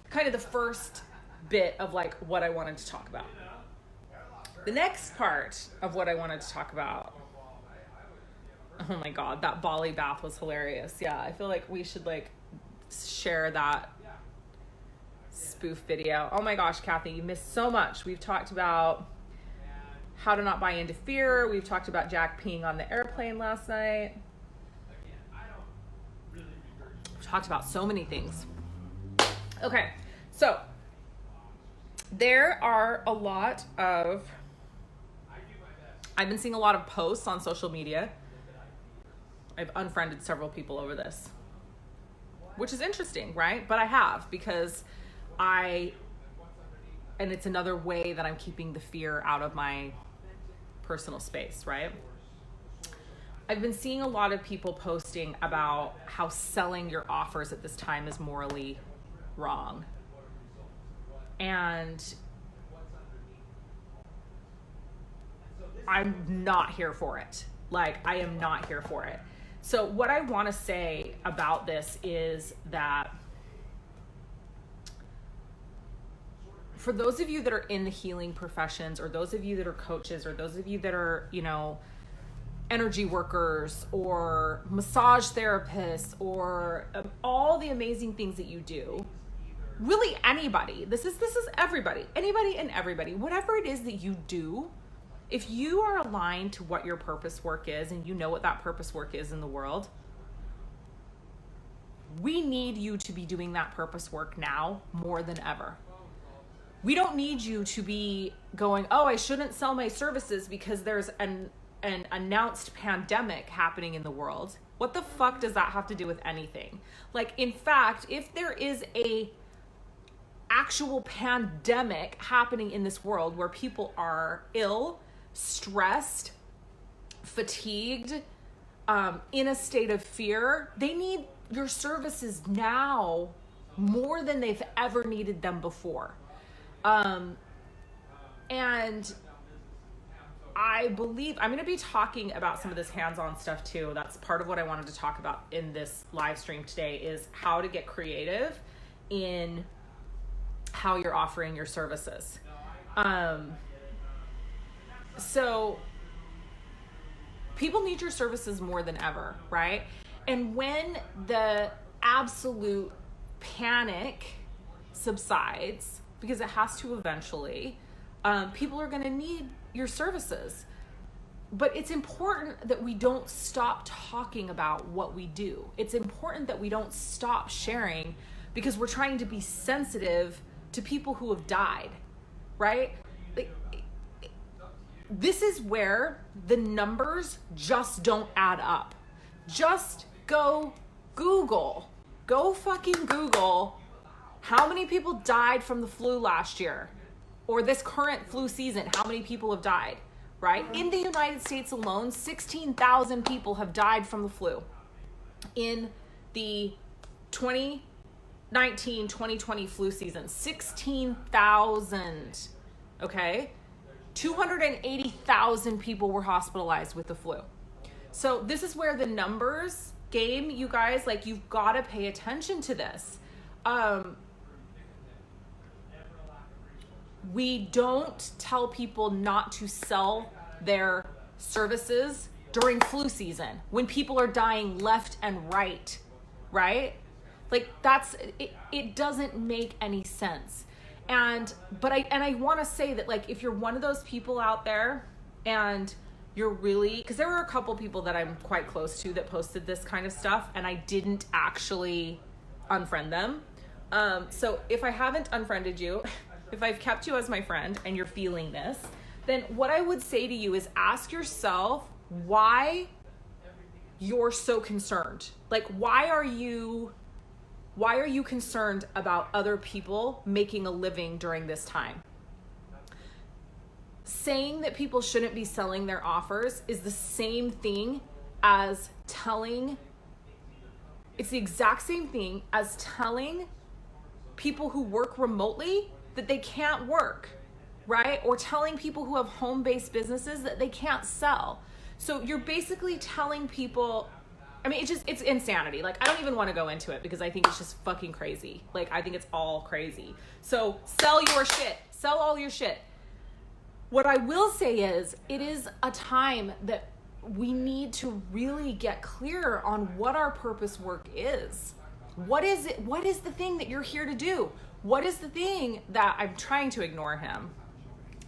kind of the first bit of like what I wanted to talk about. The next part of what I wanted to talk about, oh my God, that Bali bath was hilarious. Yeah, I feel like we should like share that spoof video. Oh my gosh, Kathy, you missed so much. We've talked about how to not buy into fear. We've talked about Jack peeing on the airplane last night. We've talked about so many things. Okay, so there are a lot of, I've been seeing a lot of posts on social media. I've unfriended several people over this, which is interesting, right? But I have, because and it's another way that I'm keeping the fear out of my personal space, right? I've been seeing a lot of people posting about how selling your offers at this time is morally wrong. And I'm not here for it. Like, I am not here for it. So what I want to say about this is that for those of you that are in the healing professions, or those of you that are coaches, or those of you that are, energy workers or massage therapists, or all the amazing things that you do, really anybody, this is everybody, anybody and everybody, whatever it is that you do, if you are aligned to what your purpose work is, and you know what that purpose work is in the world, we need you to be doing that purpose work now more than ever. We don't need you to be going, oh, I shouldn't sell my services because there's an announced pandemic happening in the world. What the fuck does that have to do with anything? Like, in fact, if there is a actual pandemic happening in this world where people are ill, stressed, fatigued, in a state of fear, they need your services now more than they've ever needed them before. And I believe I'm going to be talking about some of this hands-on stuff too. That's part of what I wanted to talk about in this live stream today, is how to get creative in how you're offering your services. So people need your services more than ever, right? And when the absolute panic subsides, because it has to eventually, people are going to need your services. But it's important that we don't stop talking about what we do. It's important that we don't stop sharing, because we're trying to be sensitive to people who have died, right? Like, this is where the numbers just don't add up. Just go fucking Google how many people died from the flu last year, or this current flu season. How many people have died, right? In the United States alone, 16,000 people have died from the flu in the 2019-2020 flu season. 16,000, okay? 280,000 people were hospitalized with the flu. So this is where the numbers game, you guys, like, you've got to pay attention to this. We don't tell people not to sell their services during flu season when people are dying left and right? Like, it doesn't make any sense. But I want to say that, like, if you're one of those people out there and you're really, because there were a couple people that I'm quite close to that posted this kind of stuff, and I didn't actually unfriend them. So if I haven't unfriended you, if I've kept you as my friend and you're feeling this, then what I would say to you is ask yourself why you're so concerned. Like, why are you concerned about other people making a living during this time? Saying that people shouldn't be selling their offers is the same thing as it's the exact same thing as telling people who work remotely that they can't work, right? Or telling people who have home-based businesses that they can't sell. So you're basically telling people, I mean, it's insanity. Like, I don't even want to go into it because I think it's just fucking crazy. Like, I think it's all crazy. So sell your shit. Sell all your shit. What I will say is, it is a time that we need to really get clear on what our purpose work is. What is it? What is the thing that you're here to do? What is the thing that I'm trying to ignore him?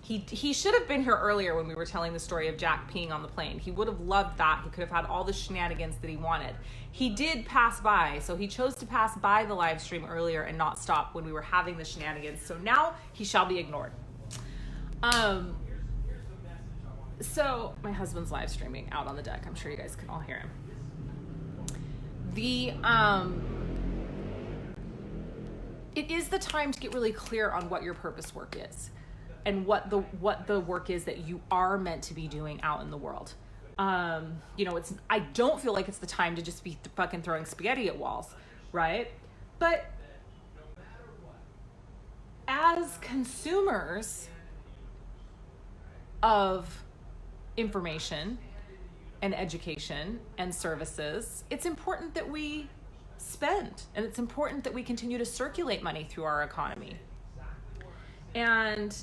He should have been here earlier when we were telling the story of Jack peeing on the plane. He would have loved that. He could have had all the shenanigans that he wanted. He did pass by, so he chose to pass by the live stream earlier and not stop when we were having the shenanigans. So now he shall be ignored. So my husband's live streaming out on the deck. I'm sure you guys can all hear him. It is the time to get really clear on what your purpose work is and what the work is that you are meant to be doing out in the world. I don't feel like it's the time to just be fucking throwing spaghetti at walls, right? But as consumers of information and education and services, it's important that we spend, and it's important that we continue to circulate money through our economy. And,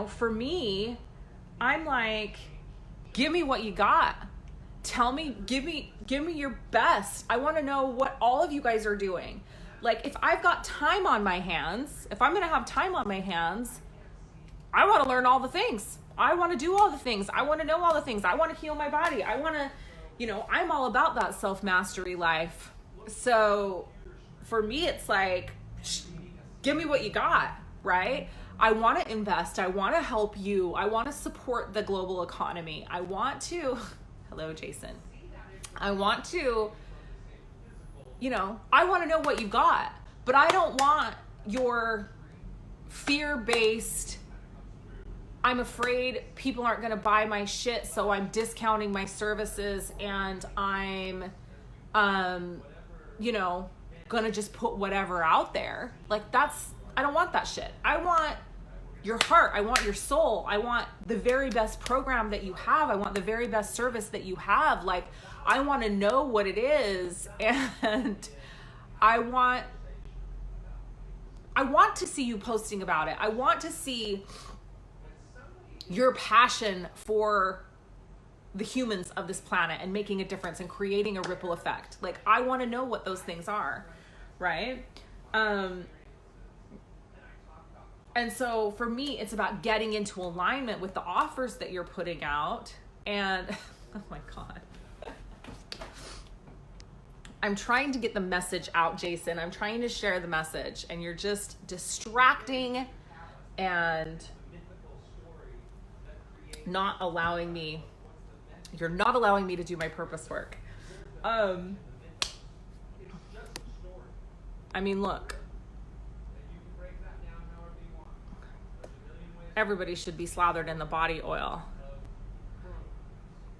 for me, I'm like, give me what you got. Tell me, give me your best. I want to know what all of you guys are doing. Like, if I've got time on my hands, if I'm going to have time on my hands, I want to learn all the things. I want to do all the things. I want to know all the things. I want to heal my body. I want to, I'm all about that self-mastery life. So for me, it's like, give me what you got, right? I want to invest. I want to help you. I want to support the global economy. I want to, hello, Jason. I want to, I want to know what you got, but I don't want your fear-based, I'm afraid people aren't going to buy my shit, so I'm discounting my services, and I'm, going to just put whatever out there. Like, I don't want that shit. I want your heart. I want your soul. I want the very best program that you have. I want the very best service that you have. Like, I want to know what it is, and I want to see you posting about it. I want to see your passion for the humans of this planet and making a difference and creating a ripple effect. Like, I want to know what those things are, right? And so for me, it's about getting into alignment with the offers that you're putting out. And oh my God, I'm trying to get the message out, Jason. I'm trying to share the message, and you're just distracting and not allowing me, you're not allowing me to do my purpose work. Look, everybody should be slathered in the body oil.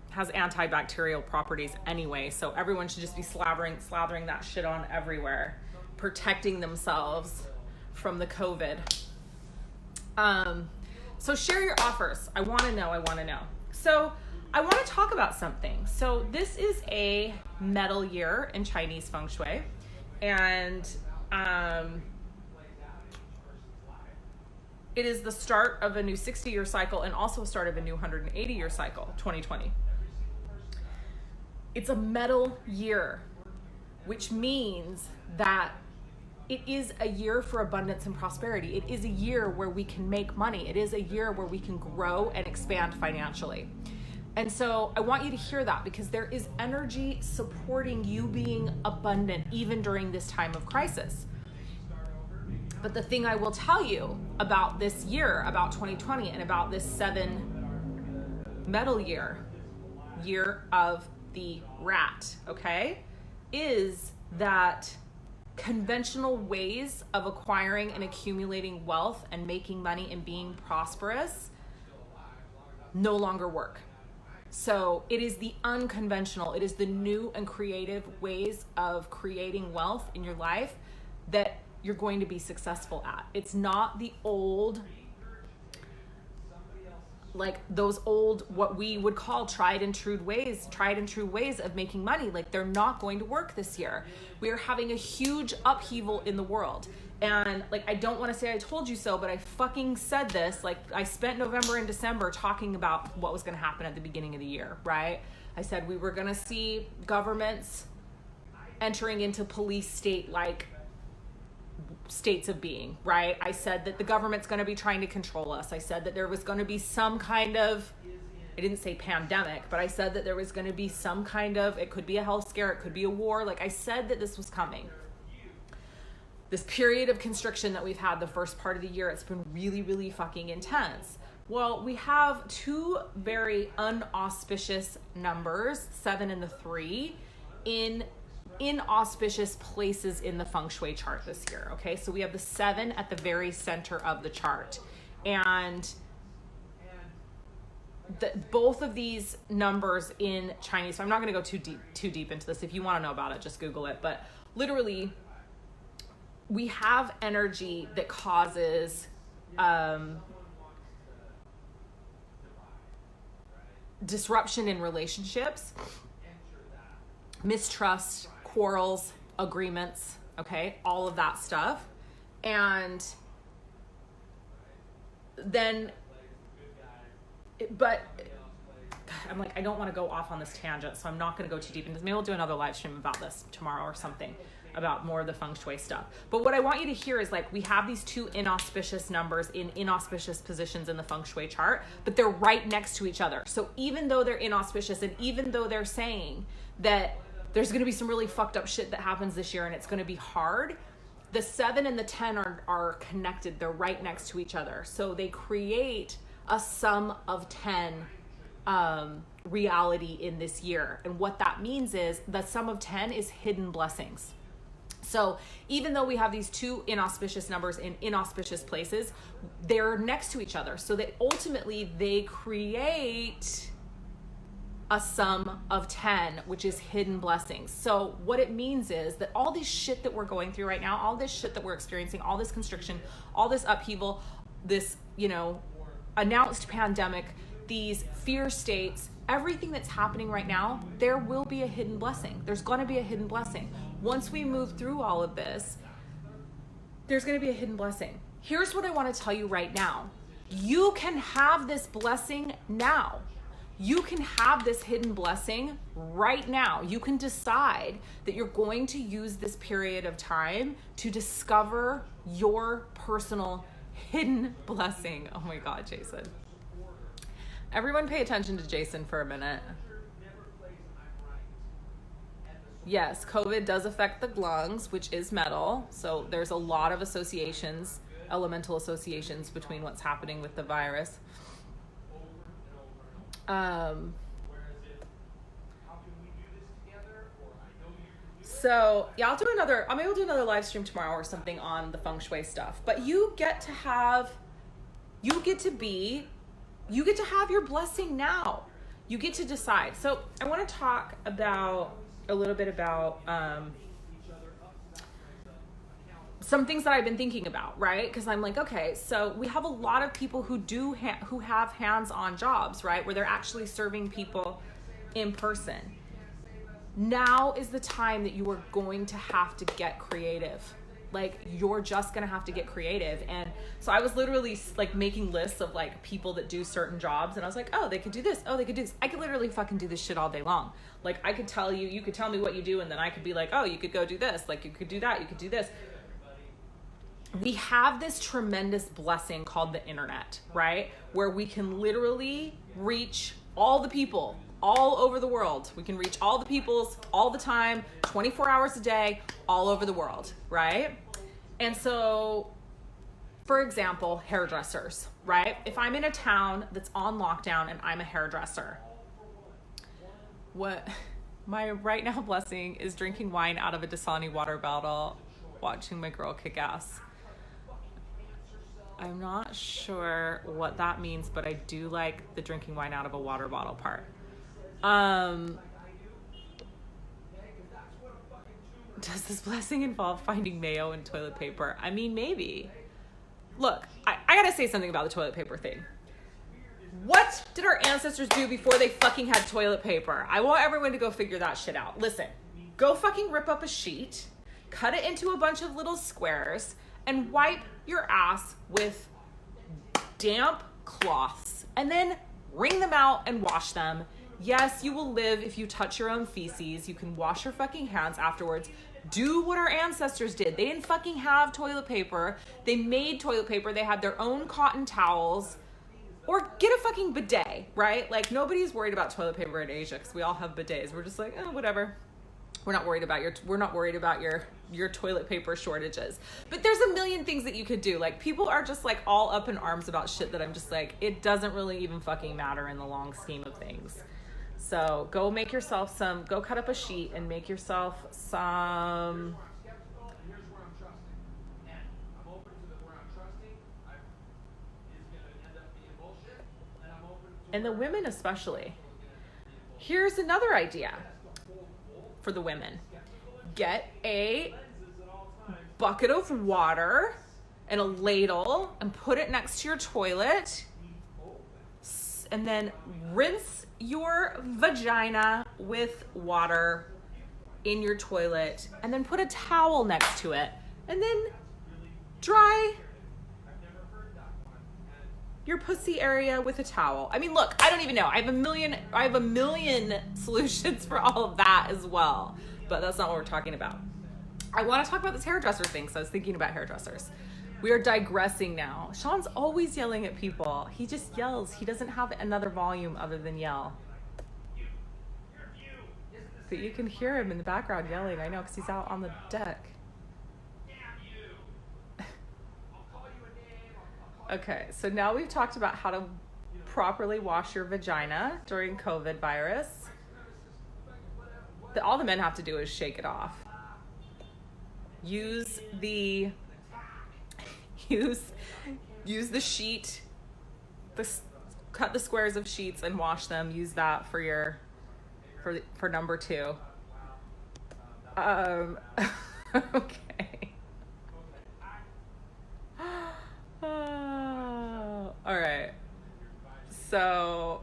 It has antibacterial properties anyway, so everyone should just be slathering that shit on everywhere, protecting themselves from the COVID. So share your offers. I want to know. So I want to talk about something. So this is a metal year in Chinese feng shui, and it is the start of a new 60-year cycle and also start of a new 180-year cycle, 2020. It's a metal year, which means that it is a year for abundance and prosperity. It is a year where we can make money. It is a year where we can grow and expand financially. And so I want you to hear that, because there is energy supporting you being abundant even during this time of crisis. But the thing I will tell you about this year, about 2020, and about this 7 metal year of the rat, okay, is that conventional ways of acquiring and accumulating wealth and making money and being prosperous no longer work. So it is the unconventional, it is the new and creative ways of creating wealth in your life that you're going to be successful at. It's not the old, like those old, what we would call tried and true ways of making money. Like, they're not going to work this year. We are having a huge upheaval in the world. And like, I don't want to say I told you so, but I fucking said this. Like, I spent November and December talking about what was going to happen at the beginning of the year, right? I said we were going to see governments entering into police state, like states of being, right? I said that the government's going to be trying to control us. I said that there was going to be some kind of, I didn't say pandemic, but I said that there was going to be some kind of, it could be a health scare, it could be a war. Like, I said that this was coming. This period of constriction that we've had the first part of the year, it's been really, really fucking intense. Well, we have two very unauspicious numbers, 7 and the 3, in inauspicious places in the feng shui chart this year. Okay, so we have the 7 at the very center of the chart, and both of these numbers in Chinese, so I'm not going to go too deep into this. If you want to know about it, just Google it. But literally, we have energy that causes disruption in relationships, mistrust, quarrels, agreements, okay, all of that stuff. And then, but I'm like, I don't want to go off on this tangent, so I'm not going to go too deep into this. Maybe we'll do another live stream about this tomorrow or something, about more of the feng shui stuff. But what I want you to hear is, like, we have these two inauspicious numbers in inauspicious positions in the feng shui chart, but they're right next to each other. So even though they're inauspicious, and even though they're saying that there's going to be some really fucked up shit that happens this year and it's going to be hard, the 7 and the 10 are connected. They're right next to each other. So they create a sum of 10 reality in this year. And what that means is the sum of 10 is hidden blessings. So even though we have these two inauspicious numbers in inauspicious places, they're next to each other. So that ultimately they create a sum of 10, which is hidden blessings. So what it means is that all this shit that we're going through right now, all this shit that we're experiencing, all this constriction, all this upheaval, this, announced pandemic, these fear states, everything that's happening right now, there will be a hidden blessing. There's going to be a hidden blessing. Once we move through all of this, there's going to be a hidden blessing. Here's what I want to tell you right now. You can have this blessing now. You can have this hidden blessing right now. You can decide that you're going to use this period of time to discover your personal hidden blessing. Oh my God, Jason. Everyone pay attention to Jason for a minute. Yes, COVID does affect the lungs, which is metal. So there's a lot of associations, elemental associations between what's happening with the virus. So yeah, I'll do another live stream tomorrow or something on the feng shui stuff, but you get to have your blessing now. You get to decide. So I want to talk a little bit about some things that I've been thinking about, right? Because I'm like, okay, so we have a lot of people who have hands-on jobs, right? Where they're actually serving people in person. Now is the time that you are going to have to get creative. Like, you're just going to have to get creative. And so I was literally like making lists of like people that do certain jobs. And I was like, oh, they could do this. Oh, they could do this. I could literally fucking do this shit all day long. Like, I could tell you, you could tell me what you do. And then I could be like, oh, you could go do this. Like, you could do that. You could do this. We have this tremendous blessing called the internet, right? Where we can literally reach all the people all over the world. We can reach all the peoples all the time, 24 hours a day, all over the world, right? And so, for example, hairdressers, right? If I'm in a town that's on lockdown and I'm a hairdresser, what my right now blessing is drinking wine out of a Dasani water bottle, watching my girl kick ass. I'm not sure what that means, but I do like the drinking wine out of a water bottle part. Does this blessing involve finding mayo and toilet paper? I mean, maybe. Look, I gotta say something about the toilet paper thing. What did our ancestors do before they fucking had toilet paper? I want everyone to go figure that shit out. Listen, go fucking rip up a sheet, cut it into a bunch of little squares, and wipe your ass with damp cloths, and then wring them out and wash them. Yes, you will live if you touch your own feces. You can wash your fucking hands afterwards. Do what our ancestors did. They didn't fucking have toilet paper. They made toilet paper. They had their own cotton towels. Or get a fucking bidet, right? Like, nobody's worried about toilet paper in Asia because we all have bidets. We're just like, oh, whatever. We're not worried about your toilet paper shortages. But there's a million things that you could do. Like, people are just like all up in arms about shit that I'm just like, it doesn't really even fucking matter in the long scheme of things. So go make yourself go cut up a sheet and make yourself some. And the women especially. Here's another idea for the women. Get a bucket of water and a ladle and put it next to your toilet, and then rinse your vagina with water in your toilet, and then put a towel next to it, and then dry your pussy area with a towel. I mean, look, I don't even know. I have a million solutions for all of that as well, but that's not what we're talking about. I want to talk about this hairdresser thing, so I was thinking about hairdressers. We are digressing now. Sean's always yelling at people. He just yells. He doesn't have another volume other than yell. But you can hear him in the background yelling. I know, because he's out on the deck. Okay, so now we've talked about how to properly wash your vagina during COVID virus. All the men have to do is shake it off. Use the sheet, cut the squares of sheets and wash them. Use that for number 2. Okay. All right. So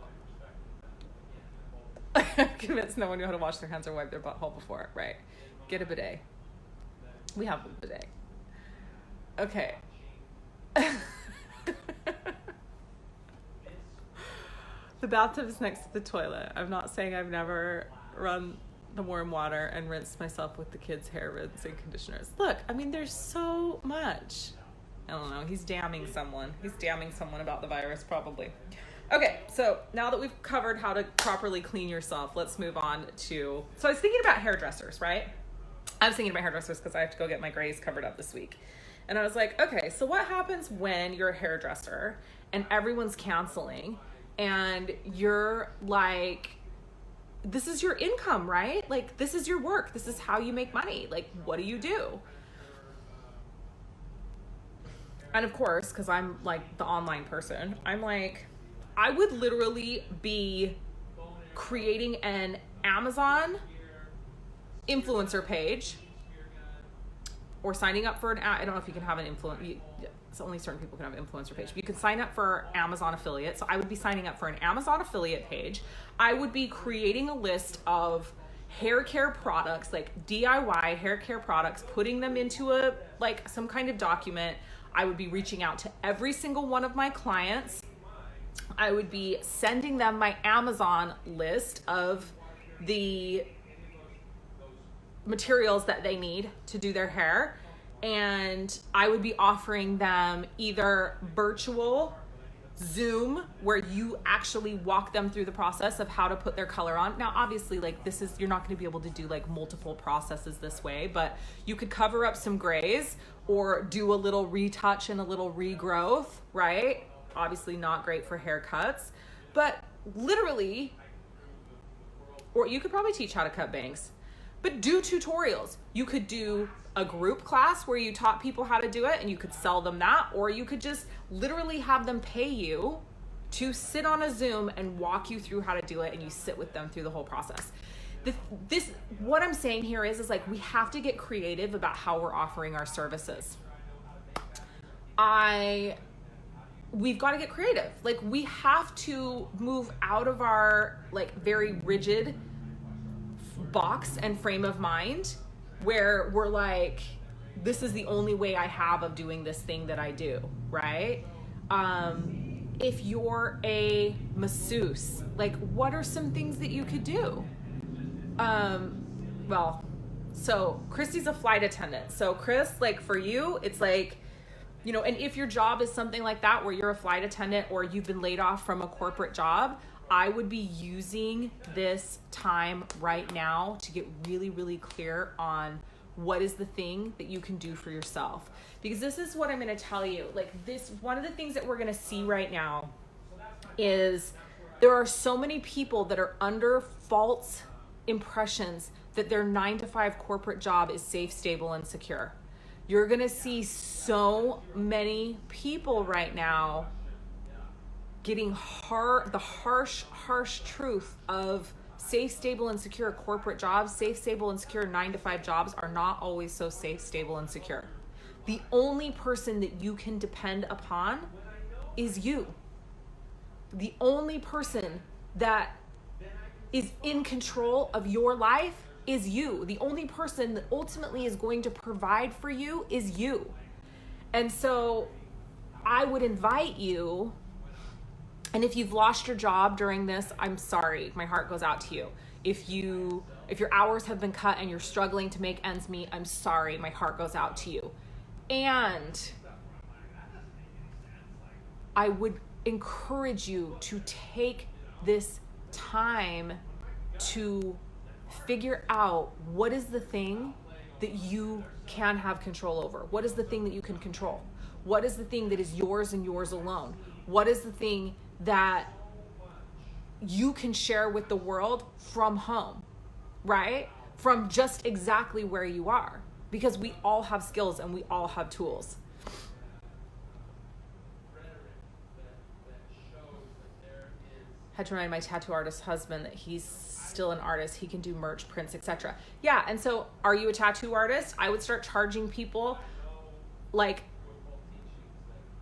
I'm convinced no one knew how to wash their hands or wipe their butthole before. Right. Get a bidet. We have a bidet. Okay. The bathtub is next to the toilet. I'm not saying I've never run the warm water and rinsed myself with the kids' hair rinsing conditioners. Look, I mean, there's so much. I don't know. He's damning someone. He's damning someone about the virus, probably. Okay, so now that we've covered how to properly clean yourself, let's move on to... So I was thinking about hairdressers, right? I was thinking about hairdressers because I have to go get my grays covered up this week. And I was like, okay, so what happens when you're a hairdresser and everyone's canceling and you're like, this is your income, right? Like, this is your work. This is how you make money. Like, what do you do? And of course, because I'm like the online person, I'm like, I would literally be creating an Amazon influencer page or signing up for I don't know if you can have an it's only certain people can have an influencer page. But you can sign up for Amazon affiliate. So I would be signing up for an Amazon affiliate page. I would be creating a list of hair care products, like DIY hair care products, putting them into some kind of document. I would be reaching out to every single one of my clients. I would be sending them my Amazon list of the materials that they need to do their hair. And I would be offering them either virtual Zoom, where you actually walk them through the process of how to put their color on. Now, obviously, you're not going to be able to do multiple processes this way, but you could cover up some grays or do a little retouch and a little regrowth, right? Obviously not great for haircuts, but literally, or you could probably teach how to cut bangs, but do tutorials. You could do a group class where you taught people how to do it and you could sell them that, or you could just literally have them pay you to sit on a Zoom and walk you through how to do it, and you sit with them through the whole process. What I'm saying here is like, we have to get creative about how we're offering our services. We've got to get creative. Like, we have to move out of our like very rigid box and frame of mind where we're like, this is the only way I have of doing this thing that I do, right? If you're a masseuse, like, what are some things that you could do? So Christy's a flight attendant. So Chris, like, for you, it's like, you know, and if your job is something like that, where you're a flight attendant or you've been laid off from a corporate job, I would be using this time right now to get really, really clear on what is the thing that you can do for yourself. Because this is what I'm going to tell you. Like, one of the things that we're going to see right now is there are so many people that are under false impressions that their 9-to-5 corporate job is safe, stable, and secure. You're going to see so many people right now getting the harsh truth of safe, stable, and secure corporate jobs. Safe, stable, and secure 9-to-5 jobs are not always so safe, stable, and secure. The only person that you can depend upon is you. The only person that is in control of your life is you. The only person that ultimately is going to provide for you is you. And so I would invite you, and if you've lost your job during this, I'm sorry. My heart goes out to you. If your hours have been cut and you're struggling to make ends meet, I'm sorry. My heart goes out to you. And I would encourage you to take this time to figure out what is the thing that you can have control over. What is the thing that you can control? What is the thing that is yours and yours alone? What is the thing that you can share with the world from home, right? From just exactly where you are, because we all have skills and we all have tools. Had to remind my tattoo artist husband that he's still an artist. He can do merch, prints, etc. Yeah, and so are you a tattoo artist? I would start charging people like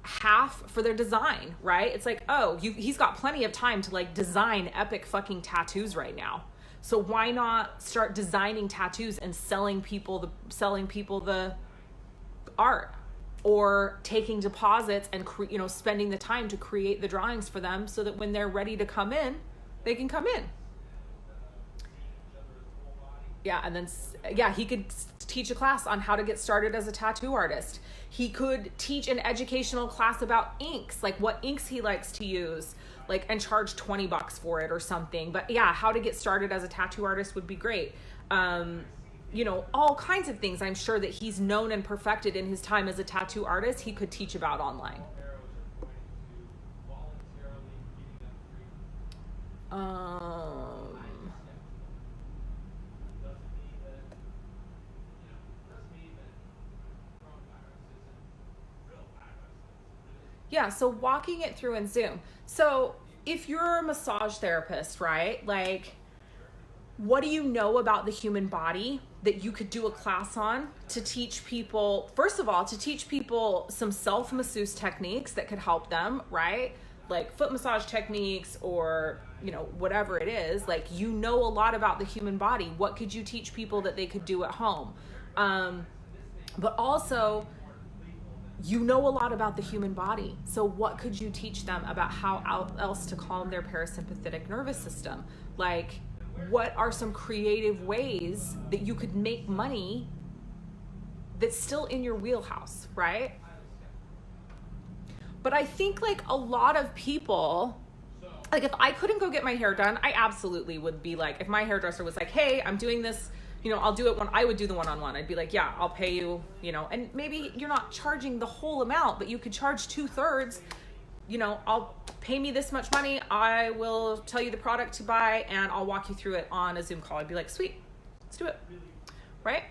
half for their design, right? It's like, oh, he's got plenty of time to like design epic fucking tattoos right now. So why not start designing tattoos and selling people the art, or taking deposits and spending the time to create the drawings for them so that when they're ready to come in, they can come in. Yeah, and then he could teach a class on how to get started as a tattoo artist. He could teach an educational class about inks, like what inks he likes to use, like, and charge $20 for it or something. But yeah, how to get started as a tattoo artist would be great. All kinds of things I'm sure that he's known and perfected in his time as a tattoo artist, he could teach about online. Yeah, so walking it through in Zoom. So if you're a massage therapist, right, like, what do you know about the human body that you could do a class on to teach people, first of all, to teach people some self-masseuse techniques that could help them, right? Like foot massage techniques or, whatever it is. Like, a lot about the human body. What could you teach people that they could do at home? But also, a lot about the human body. So what could you teach them about how else to calm their parasympathetic nervous system? Like, what are some creative ways that you could make money that's still in your wheelhouse, right? But I think like a lot of people, like if I couldn't go get my hair done, I absolutely would be like, if my hairdresser was like, hey, I'm doing this, I'll do it I would do the one-on-one. I'd be like, yeah, I'll pay you, and maybe you're not charging the whole amount, but you could charge 2/3. I'll pay me this much money. I will tell you the product to buy and I'll walk you through it on a Zoom call. I'd be like, sweet, let's do it. Right?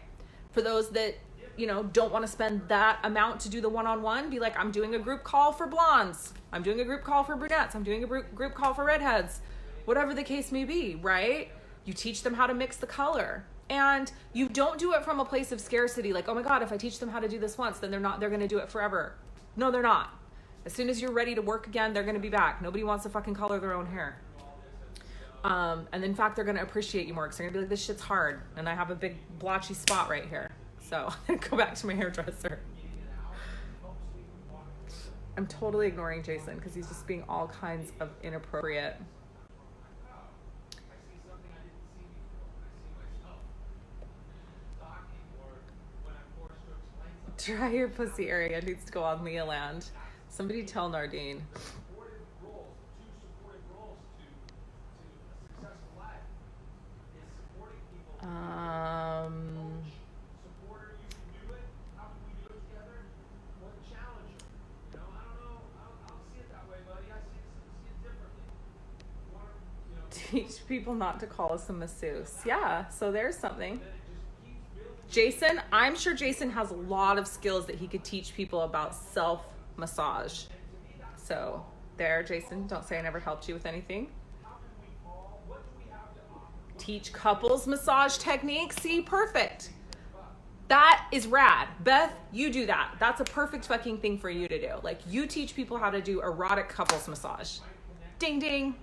For those that, don't want to spend that amount to do the one-on-one, be like, I'm doing a group call for blondes. I'm doing a group call for brunettes. I'm doing a group call for redheads, whatever the case may be. Right? You teach them how to mix the color. And you don't do it from a place of scarcity, like, oh my God, if I teach them how to do this once, then they're going to do it forever. No, they're not. As soon as you're ready to work again, they're going to be back. Nobody wants to fucking color their own hair. And in fact, they're going to appreciate you more because they're going to be like, this shit's hard. And I have a big blotchy spot right here. So go back to my hairdresser. I'm totally ignoring Jason because he's just being all kinds of inappropriate. Dry your pussy area needs to go on Leah land. Somebody tell Nardine. Teach people not to call us a masseuse. Yeah, so there's something. Jason, I'm sure Jason has a lot of skills that he could teach people about self-massage. So there, Jason, don't say I never helped you with anything. Teach couples massage techniques. See, perfect. That is rad. Beth, you do that. That's a perfect fucking thing for you to do. Like, you teach people how to do erotic couples massage. Ding, ding.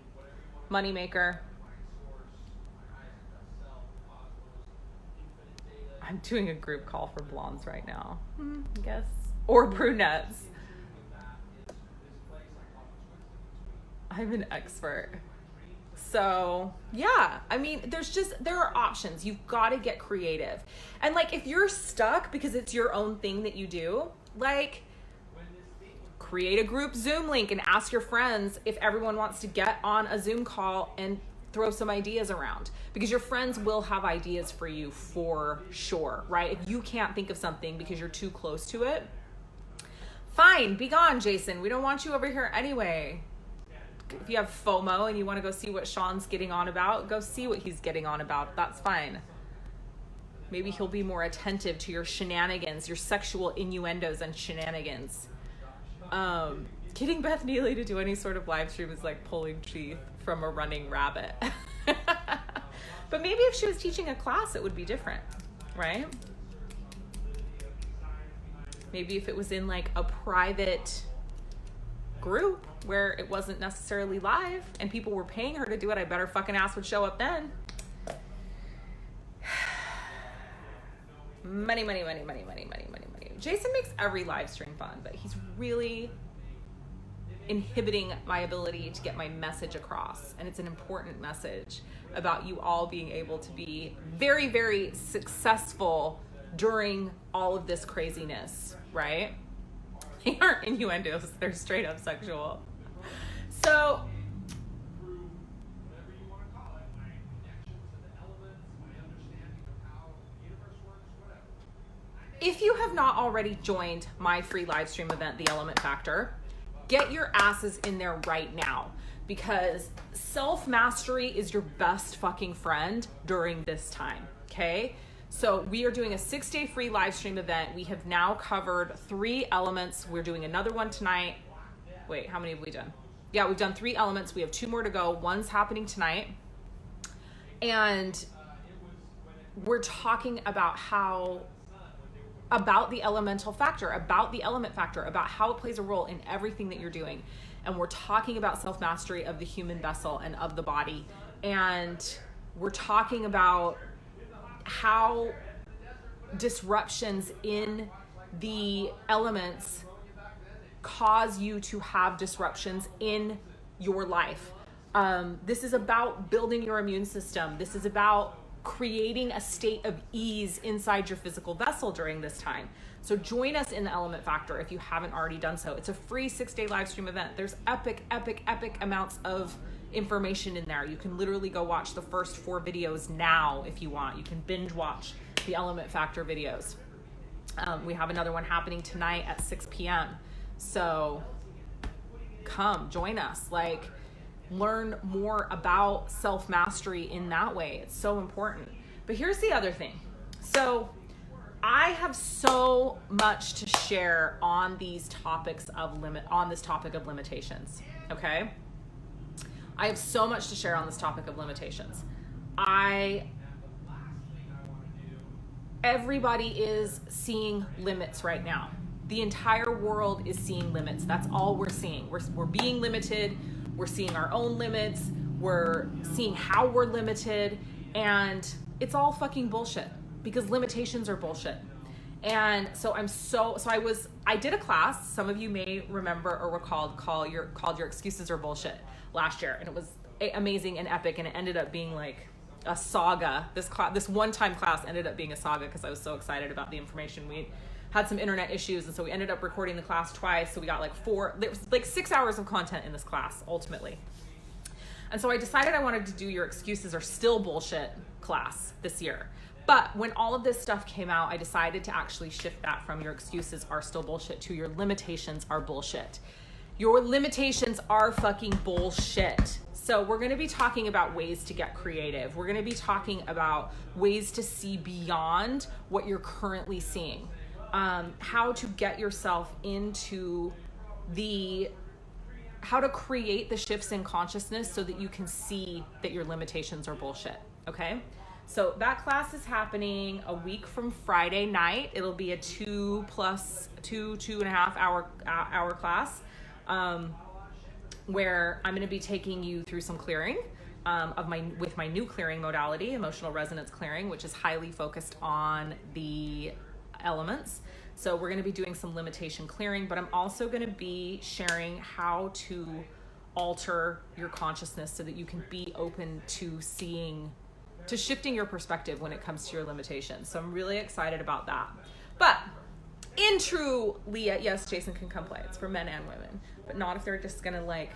Moneymaker. I'm doing a group call for blondes right now, I guess. Or brunettes. I'm an expert. So, yeah, I mean, there are options. You've got to get creative. And like, if you're stuck because it's your own thing that you do, like, create a group Zoom link and ask your friends if everyone wants to get on a Zoom call and throw some ideas around, because your friends will have ideas for you for sure, right? If you can't think of something because you're too close to it, fine, be gone, Jason. We don't want you over here anyway. If you have FOMO and you want to go see what Sean's getting on about, go see what he's getting on about. That's fine. Maybe he'll be more attentive to your shenanigans, your sexual innuendos and shenanigans. Getting Beth Neely to do any sort of live stream is like pulling teeth from a running rabbit. But maybe if she was teaching a class, it would be different, right? Maybe if it was in like a private group where it wasn't necessarily live and people were paying her to do it, I bet her fucking ass would show up then. Money, money, money, money, money, money, money, money. Jason makes every live stream fun, but he's really inhibiting my ability to get my message across. And it's an important message about you all being able to be very, very successful during all of this craziness, right? They aren't innuendos, they're straight up sexual. So, if you have not already joined my free live stream event, The Element Factor, get your asses in there right now, because self-mastery is your best fucking friend during this time, okay? So we are doing a 6-day free live stream event. We have now covered 3 elements. We're doing another one tonight. Wait, how many have we done? Yeah, we've done 3 elements. We have 2 more to go. One's happening tonight. And we're talking about about the elemental factor, about the element factor, about how it plays a role in everything that you're doing. And we're talking about self-mastery of the human vessel and of the body. And we're talking about how disruptions in the elements cause you to have disruptions in your life. This is about building your immune system. This is about creating a state of ease inside your physical vessel during this time. So join us in the Element Factor if you haven't already done so. It's a free 6-day live stream event. There's epic, epic, epic amounts of information in there. You can literally go watch the first 4 videos now if you want. You can binge watch the Element Factor videos. We have another one happening tonight at 6 p.m. So come join us. Like, learn more about self-mastery in that way. It's so important. But here's the other thing. So I have so much to share on these topics of on this topic of limitations. Okay? I have so much to share on this topic of limitations. Everybody is seeing limits right now. The entire world is seeing limits. That's all we're seeing. We're being limited. We're seeing our own limits. We're seeing how we're limited. And it's all fucking bullshit because limitations are bullshit. And so I did a class, some of you may remember or recall, called Your Excuses Are Bullshit last year. And it was amazing and epic. And it ended up being like a saga. This one-time class ended up being a saga because I was so excited about the information. We had some internet issues, and so we ended up recording the class twice. So we got there was like 6 hours of content in this class ultimately. And so I decided I wanted to do Your Excuses Are Still Bullshit class this year. But when all of this stuff came out, I decided to actually shift that from Your Excuses Are Still Bullshit to Your Limitations Are Bullshit. Your limitations are fucking bullshit. So we're going to be talking about ways to get creative. We're going to be talking about ways to see beyond what you're currently seeing. How to get yourself into how to create the shifts in consciousness so that you can see that your limitations are bullshit. Okay? So that class is happening a week from Friday night. It'll be a 2.5 hour class. Where I'm going to be taking you through some clearing with my new clearing modality, emotional resonance clearing, which is highly focused on the elements. So we're going to be doing some limitation clearing, but I'm also going to be sharing how to alter your consciousness so that you can be open to shifting your perspective when it comes to your limitations. So I'm really excited about that. But in true Leah, yes, Jason can come play. It's for men and women, but not if they're just gonna like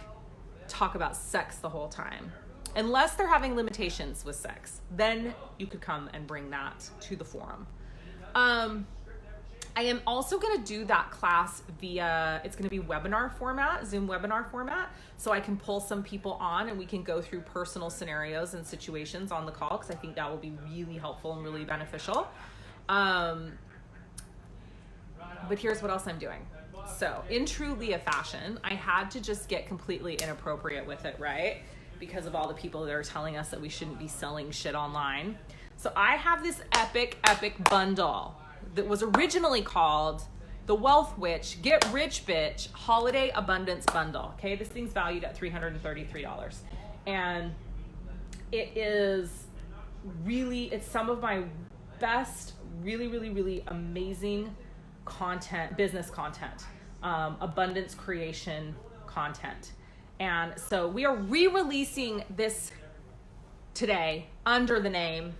talk about sex the whole time. Unless they're having limitations with sex, then you could come and bring that to the forum. I am also gonna do that class it's gonna be webinar format, Zoom webinar format, so I can pull some people on and we can go through personal scenarios and situations on the call, because I think that will be really helpful and really beneficial. But here's what else I'm doing. So in true Leah fashion, I had to just get completely inappropriate with it, right? Because of all the people that are telling us that we shouldn't be selling shit online. So I have this epic bundle that was originally called the Wealth Witch Get Rich Bitch Holiday Abundance Bundle. Okay, this thing's valued at $333. And it's some of my best, really amazing content, business content, abundance creation content. And so we are re-releasing this today under the name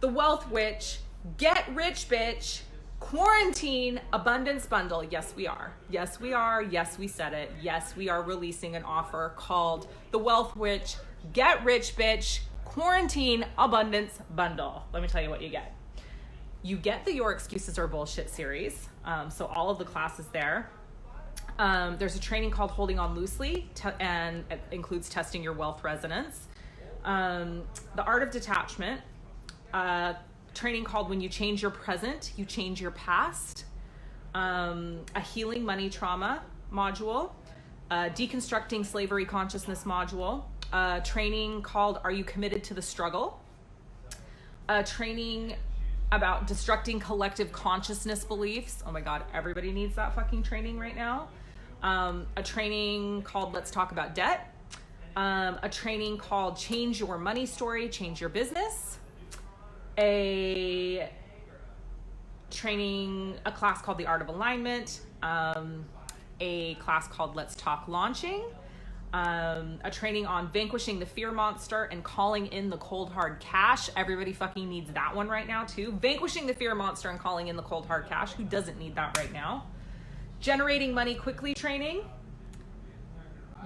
The Wealth Witch Get Rich Bitch Quarantine Abundance Bundle. Yes, we are. Yes, we are. Yes, we said it. Yes, we are releasing an offer called The Wealth Witch Get Rich Bitch Quarantine Abundance Bundle. Let me tell you what you get. You get the Your Excuses Are Bullshit series. So all of the classes there. There's a training called Holding On Loosely, and it includes testing your wealth resonance. The Art of Detachment, training called When You Change Your Present, You Change Your Past. A Healing Money Trauma module. Deconstructing Slavery Consciousness module. Training called Are You Committed to the Struggle? Training about destructing collective consciousness beliefs. Oh my God, everybody needs that fucking training right now. A training called Let's Talk About Debt. A training called Change Your Money Story, Change Your Business. A class called The Art of Alignment. A class called Let's Talk Launching. A training on vanquishing the fear monster and calling in the cold hard cash. Everybody fucking needs that one right now too. Vanquishing the fear monster and calling in the cold hard cash. Who doesn't need that right now? Generating money quickly training.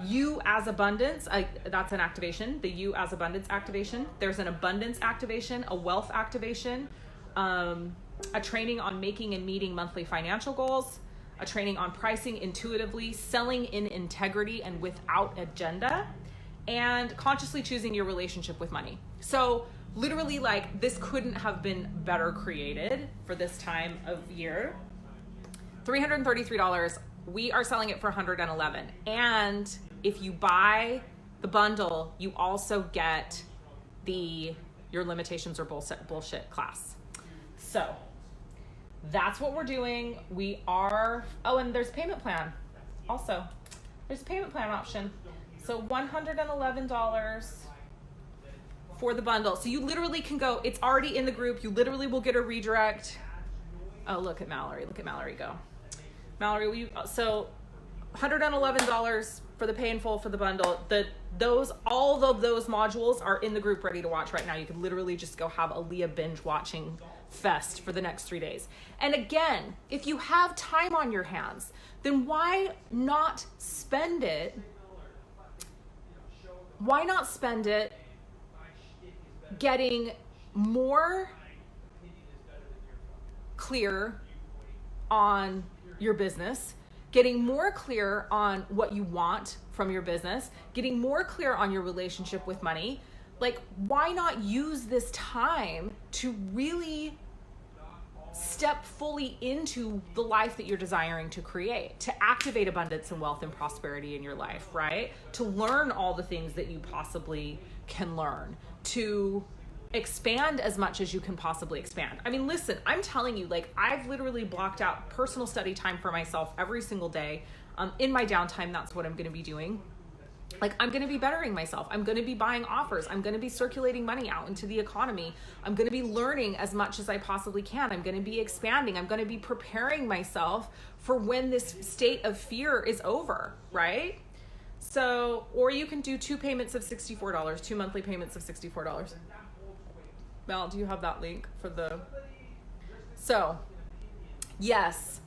You as abundance, that's an activation. The You as abundance activation. There's an abundance activation, a wealth activation, a training on making and meeting monthly financial goals. A training on pricing intuitively, selling in integrity and without agenda, and consciously choosing your relationship with money. So literally, like, this couldn't have been better created for this time of year. $333. We are selling it for $111. And if you buy the bundle, you also get the your limitations are bullshit class. So that's what we're doing. We are, oh, and there's payment plan also. There's a payment plan option. So $111 for the bundle. So you literally can go, it's already in the group. You literally will get a redirect. Oh, look at Mallory. Look at Mallory go. Mallory, will you, so $111 for the pay in full for the bundle. All of those modules are in the group ready to watch right now. You can literally just go have a Leah binge watching fest for the next 3 days. And again, if you have time on your hands, then why not spend it? Why not spend it getting more clear on your business, getting more clear on what you want from your business, getting more clear on your relationship with money? Like, why not use this time to really step fully into the life that you're desiring to create, to activate abundance and wealth and prosperity in your life, right? To learn all the things that you possibly can learn, to expand as much as you can possibly expand. I mean, listen, I'm telling you, like, I've literally blocked out personal study time for myself every single day. In my downtime, that's what I'm going to be doing. Like, I'm going to be bettering myself. I'm going to be buying offers. I'm going to be circulating money out into the economy. I'm going to be learning as much as I possibly can. I'm going to be expanding. I'm going to be preparing myself for when this state of fear is over, right? So, or you can do 2 payments of $64, 2 monthly payments of $64. Mel, do you have that link for the... So, yes,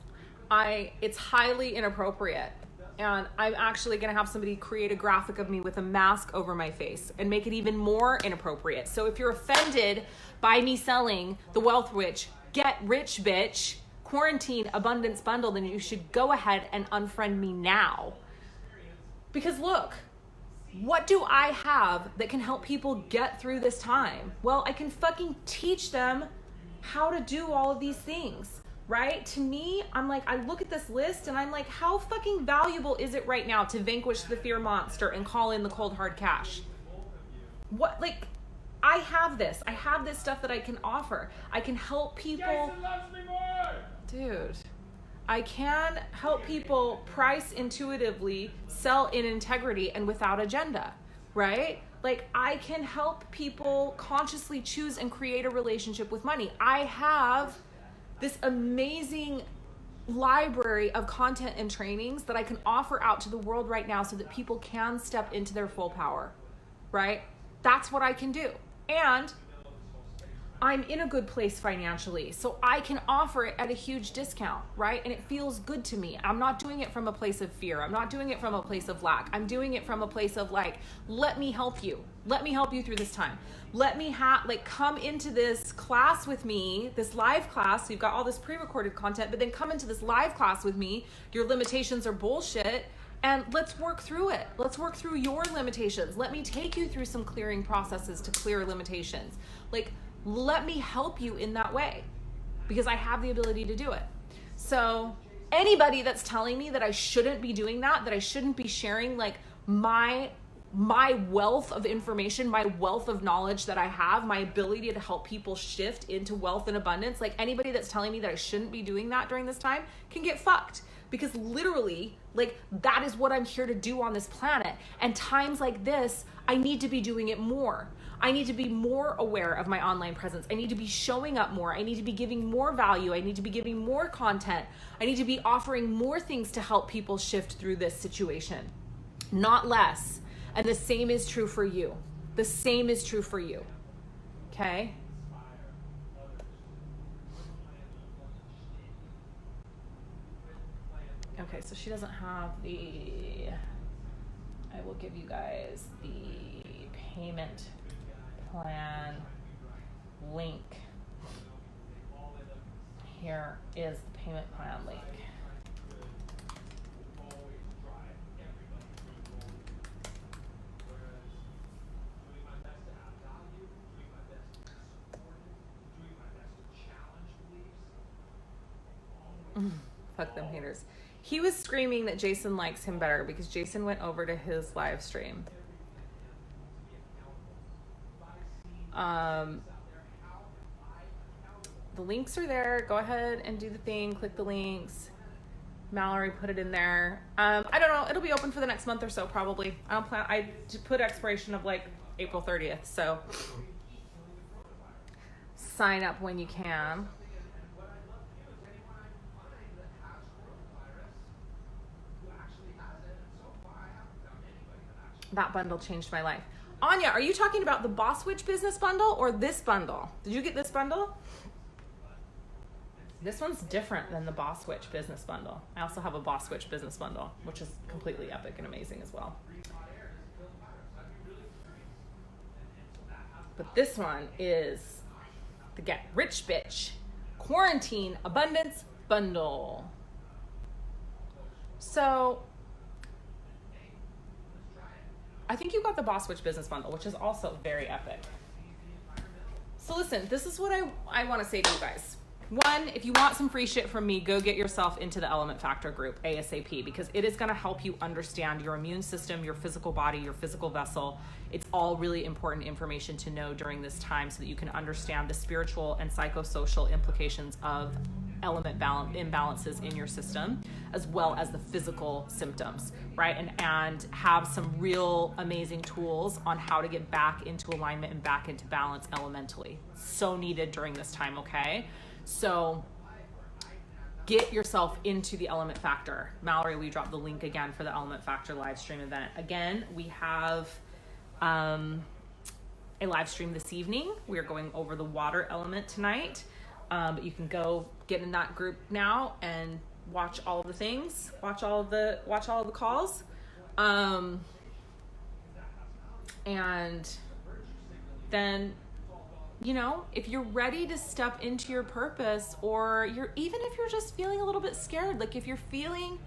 it's highly inappropriate. And I'm actually going to have somebody create a graphic of me with a mask over my face and make it even more inappropriate. So if you're offended by me selling the Wealth Witch, Get Rich Bitch, Quarantine Abundance Bundle, then you should go ahead and unfriend me now. Because look, what do I have that can help people get through this time? Well, I can fucking teach them how to do all of these things. Right? To me, I'm like, I look at this list and I'm like, how fucking valuable is it right now to vanquish the fear monster and call in the cold hard cash? What, like, I have this stuff that I can offer. I can help people. Jason loves me more. Dude, I can help people price intuitively, sell in integrity and without agenda, right? Like, I can help people consciously choose and create a relationship with money. I have this amazing library of content and trainings that I can offer out to the world right now so that people can step into their full power, right? That's what I can do. And I'm in a good place financially, so I can offer it at a huge discount, right? And it feels good to me. I'm not doing it from a place of fear. I'm not doing it from a place of lack. I'm doing it from a place of like, let me help you. Let me help you through this time. Let me come into this class with me, this live class. So you've got all this pre-recorded content, but then come into this live class with me. Your limitations are bullshit. And let's work through it. Let's work through your limitations. Let me take you through some clearing processes to clear limitations. Like, let me help you in that way because I have the ability to do it. So anybody that's telling me that I shouldn't be doing that I shouldn't be sharing like my wealth of information, my wealth of knowledge that I have, my ability to help people shift into wealth and abundance, like anybody that's telling me that I shouldn't be doing that during this time can get fucked. Because literally, like, that is what I'm here to do on this planet. And times like this, I need to be doing it more. I need to be more aware of my online presence. I need to be showing up more. I need to be giving more value. I need to be giving more content. I need to be offering more things to help people shift through this situation, not less. And the same is true for you. The same is true for you. Okay? Okay, so she doesn't have I will give you guys the payment plan link. Here is the payment plan link. Fuck them haters. He was screaming that Jason likes him better because Jason went over to his live stream. The links are there. Go ahead and do the thing. Click the links. Mallory put it in there. I don't know. It'll be open for the next month or so, probably. I put expiration of like April 30th. So sign up when you can. That bundle changed my life. Anya, are you talking about the Boss Witch business bundle or this bundle? Did you get this bundle? This one's different than the Boss Witch business bundle. I also have a Boss Witch business bundle, which is completely epic and amazing as well. But this one is the Get Rich Bitch Quarantine Abundance Bundle. So I think you got the Boss Witch business bundle, which is also very epic. So listen, this is what I want to say to you guys. One, if you want some free shit from me, go get yourself into the Element Factor group ASAP, because it is going to help you understand your immune system, your physical body, your physical vessel. It's all really important information to know during this time so that you can understand the spiritual and psychosocial implications of element imbalances in your system, as well as the physical symptoms, right? And have some real amazing tools on how to get back into alignment and back into balance elementally. So needed during this time, okay? So get yourself into the Element Factor. Mallory, we dropped the link again for the Element Factor live stream event. Again, we have a live stream this evening. We are going over the water element tonight. But you can go get in that group now and watch all of the things, watch all of the calls. And then, you know, if you're ready to step into your purpose, or even if you're just feeling a little bit scared, like if you're feeling,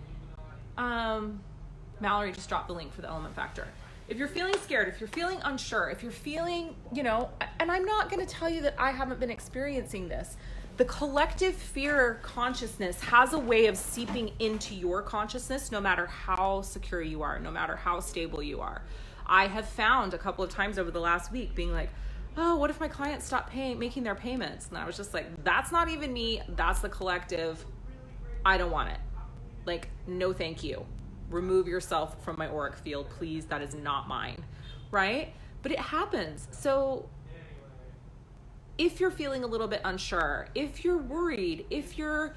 Mallory just dropped the link for the Element Factor. If you're feeling scared, if you're feeling unsure, if you're feeling, you know, and I'm not going to tell you that I haven't been experiencing this. The collective fear consciousness has a way of seeping into your consciousness, no matter how secure you are, no matter how stable you are. I have found a couple of times over the last week being like, oh, what if my clients stop making their payments? And I was just like, that's not even me. That's the collective. I don't want it. Like, no, thank you. Remove yourself from my auric field, please. That is not mine, right? But it happens. So if you're feeling a little bit unsure, if you're worried, if you're,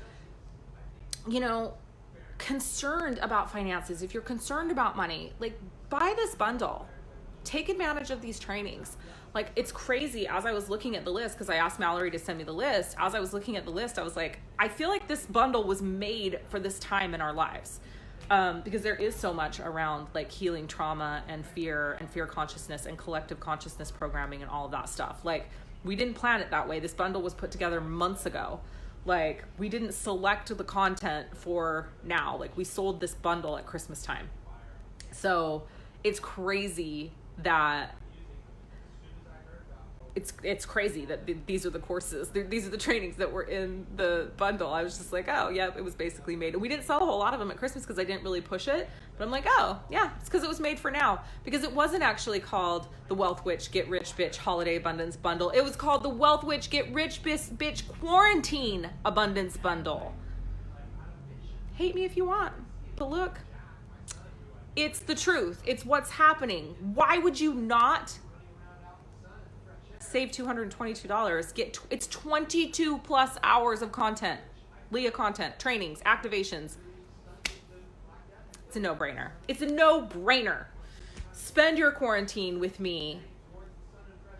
you know, concerned about finances, if you're concerned about money, like, buy this bundle. Take advantage of these trainings. Like, it's crazy. As I was looking at the list, because I asked Mallory to send me the list, as I was looking at the list, I was like, I feel like this bundle was made for this time in our lives. Because there is so much around like healing trauma and fear consciousness and collective consciousness programming and all of that stuff. Like, we didn't plan it that way. This bundle was put together months ago. Like, we didn't select the content for now. Like, we sold this bundle at Christmas time. So it's crazy that it's crazy that these are the courses, these are the trainings that were in the bundle. I was just like, oh yeah, it was basically made. And we didn't sell a whole lot of them at Christmas because I didn't really push it. But I'm like, oh yeah, it's because it was made for now. Because it wasn't actually called the Wealth Witch Get Rich Bitch Holiday Abundance Bundle. It was called the Wealth Witch Get Rich Bitch Quarantine Abundance Bundle. Hate me if you want, but look, it's the truth. It's what's happening. Why would you not save $222? It's 22 plus hours of content, Leah content, trainings, activations. It's a no-brainer. It's a no-brainer. Spend your quarantine with me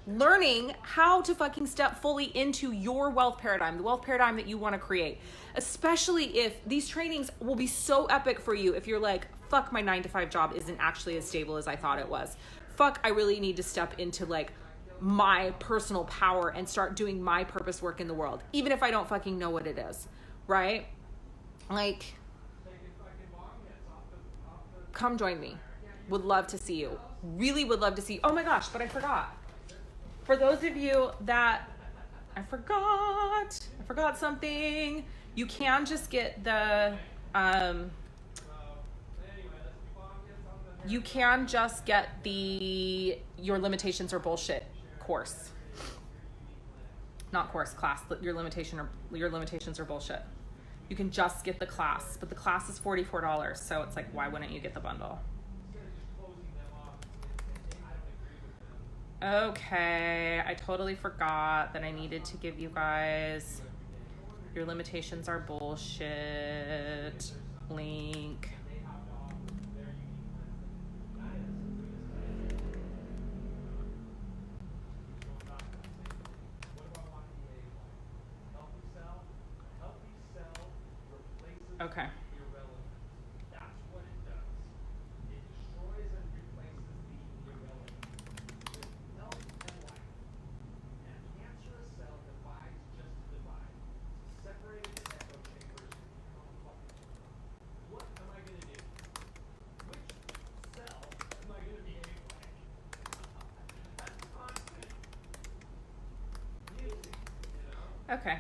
learning how to fucking step fully into your wealth paradigm, the wealth paradigm that you want to create. Especially if these trainings will be so epic for you if you're like, fuck, my 9-to-5 job isn't actually as stable as I thought it was. Fuck, I really need to step into like my personal power and start doing my purpose work in the world, even if I don't fucking know what it is, right? Like, come join me. Would love to see you. Really would love to see you. Oh my gosh, but I forgot. For those of you that, I forgot something. You can just get the, Your Limitations Are Bullshit course. not course, class. Your limitations are bullshit. You can just get the class, but the class is $44, so it's like, why wouldn't you get the bundle? Okay, I totally forgot that I needed to give you guys your limitations are bullshit link. Okay. Okay.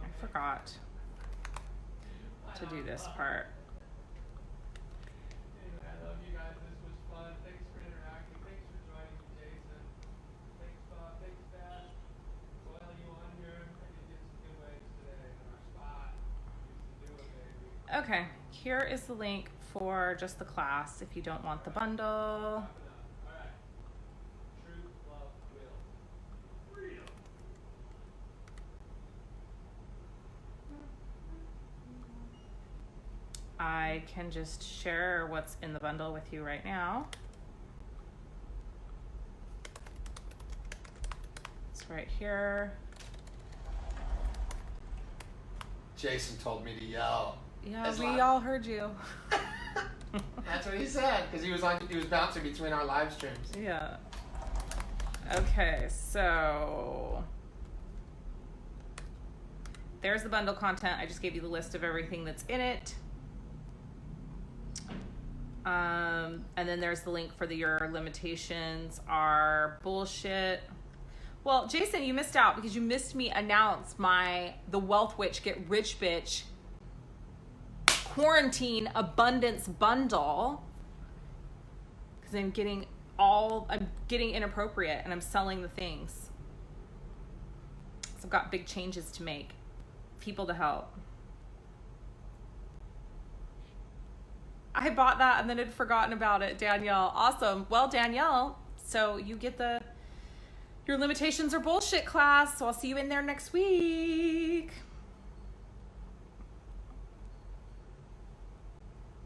I forgot to do this part. I love you guys. This was fun. Thanks for interacting. Thanks for joining me, Jason. Thanks, Bob. Thanks, Dad. Well, you on here? I can get some good waves today in our spot. You can do it, baby. Okay, here is the link for just the class if you don't want the bundle. All right. Truth, love, will. Freedom. I can just share what's in the bundle with you right now. It's right here. Jason told me to yell. Yeah, we all heard you. That's what he said, because he was bouncing between our live streams. Yeah. Okay, so there's the bundle content. I just gave you the list of everything that's in it. And then there's the link for your limitations are bullshit. Well, Jason, you missed out because you missed me announce the Wealth Witch Get Rich Bitch Quarantine Abundance Bundle. Because I'm getting inappropriate and I'm selling the things. So I've got big changes to make. People to help. I bought that and then had forgotten about it, Danielle. Awesome. Well, Danielle, so you get your limitations are bullshit class. So I'll see you in there next week.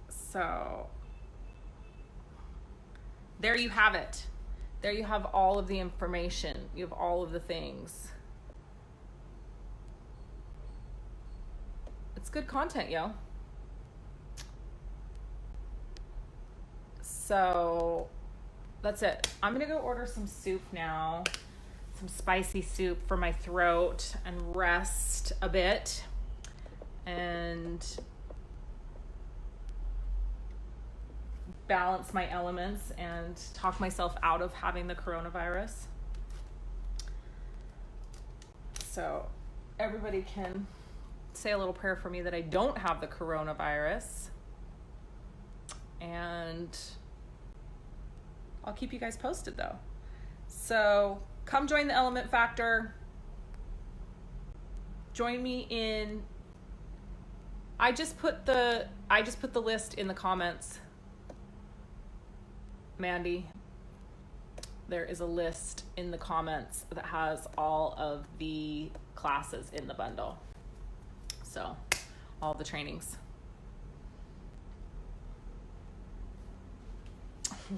So there you have it. There you have all of the information. You have all of the things. It's good content, yo. So that's it. I'm gonna go order some soup now, some spicy soup for my throat, and rest a bit and balance my elements and talk myself out of having the coronavirus. So everybody can say a little prayer for me that I don't have the coronavirus, and I'll keep you guys posted though. So come join the Element Factor. Join me in, I just put the list in the comments. Mandy, there is a list in the comments that has all of the classes in the bundle. So all the trainings.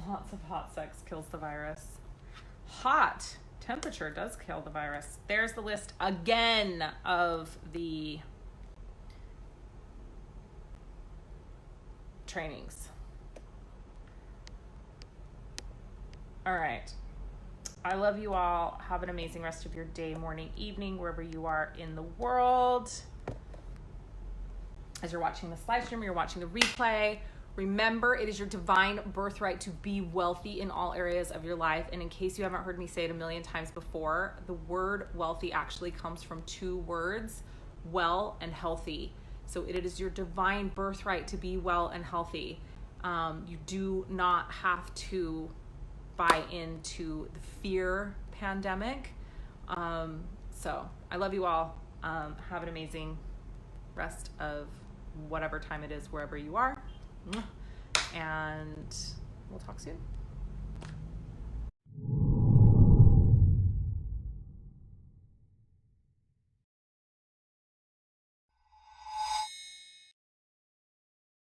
Lots of hot sex kills the virus. Hot temperature does kill the virus. There's the list again of the trainings. All right. I love you all. Have an amazing rest of your day, morning, evening, wherever you are in the world. As you're watching this live stream, you're watching the replay. Remember, it is your divine birthright to be wealthy in all areas of your life. And in case you haven't heard me say it a million times before, the word wealthy actually comes from two words, well and healthy. So it is your divine birthright to be well and healthy. You do not have to buy into the fear pandemic. So I love you all. Have an amazing rest of whatever time it is, wherever you are. And we'll talk soon.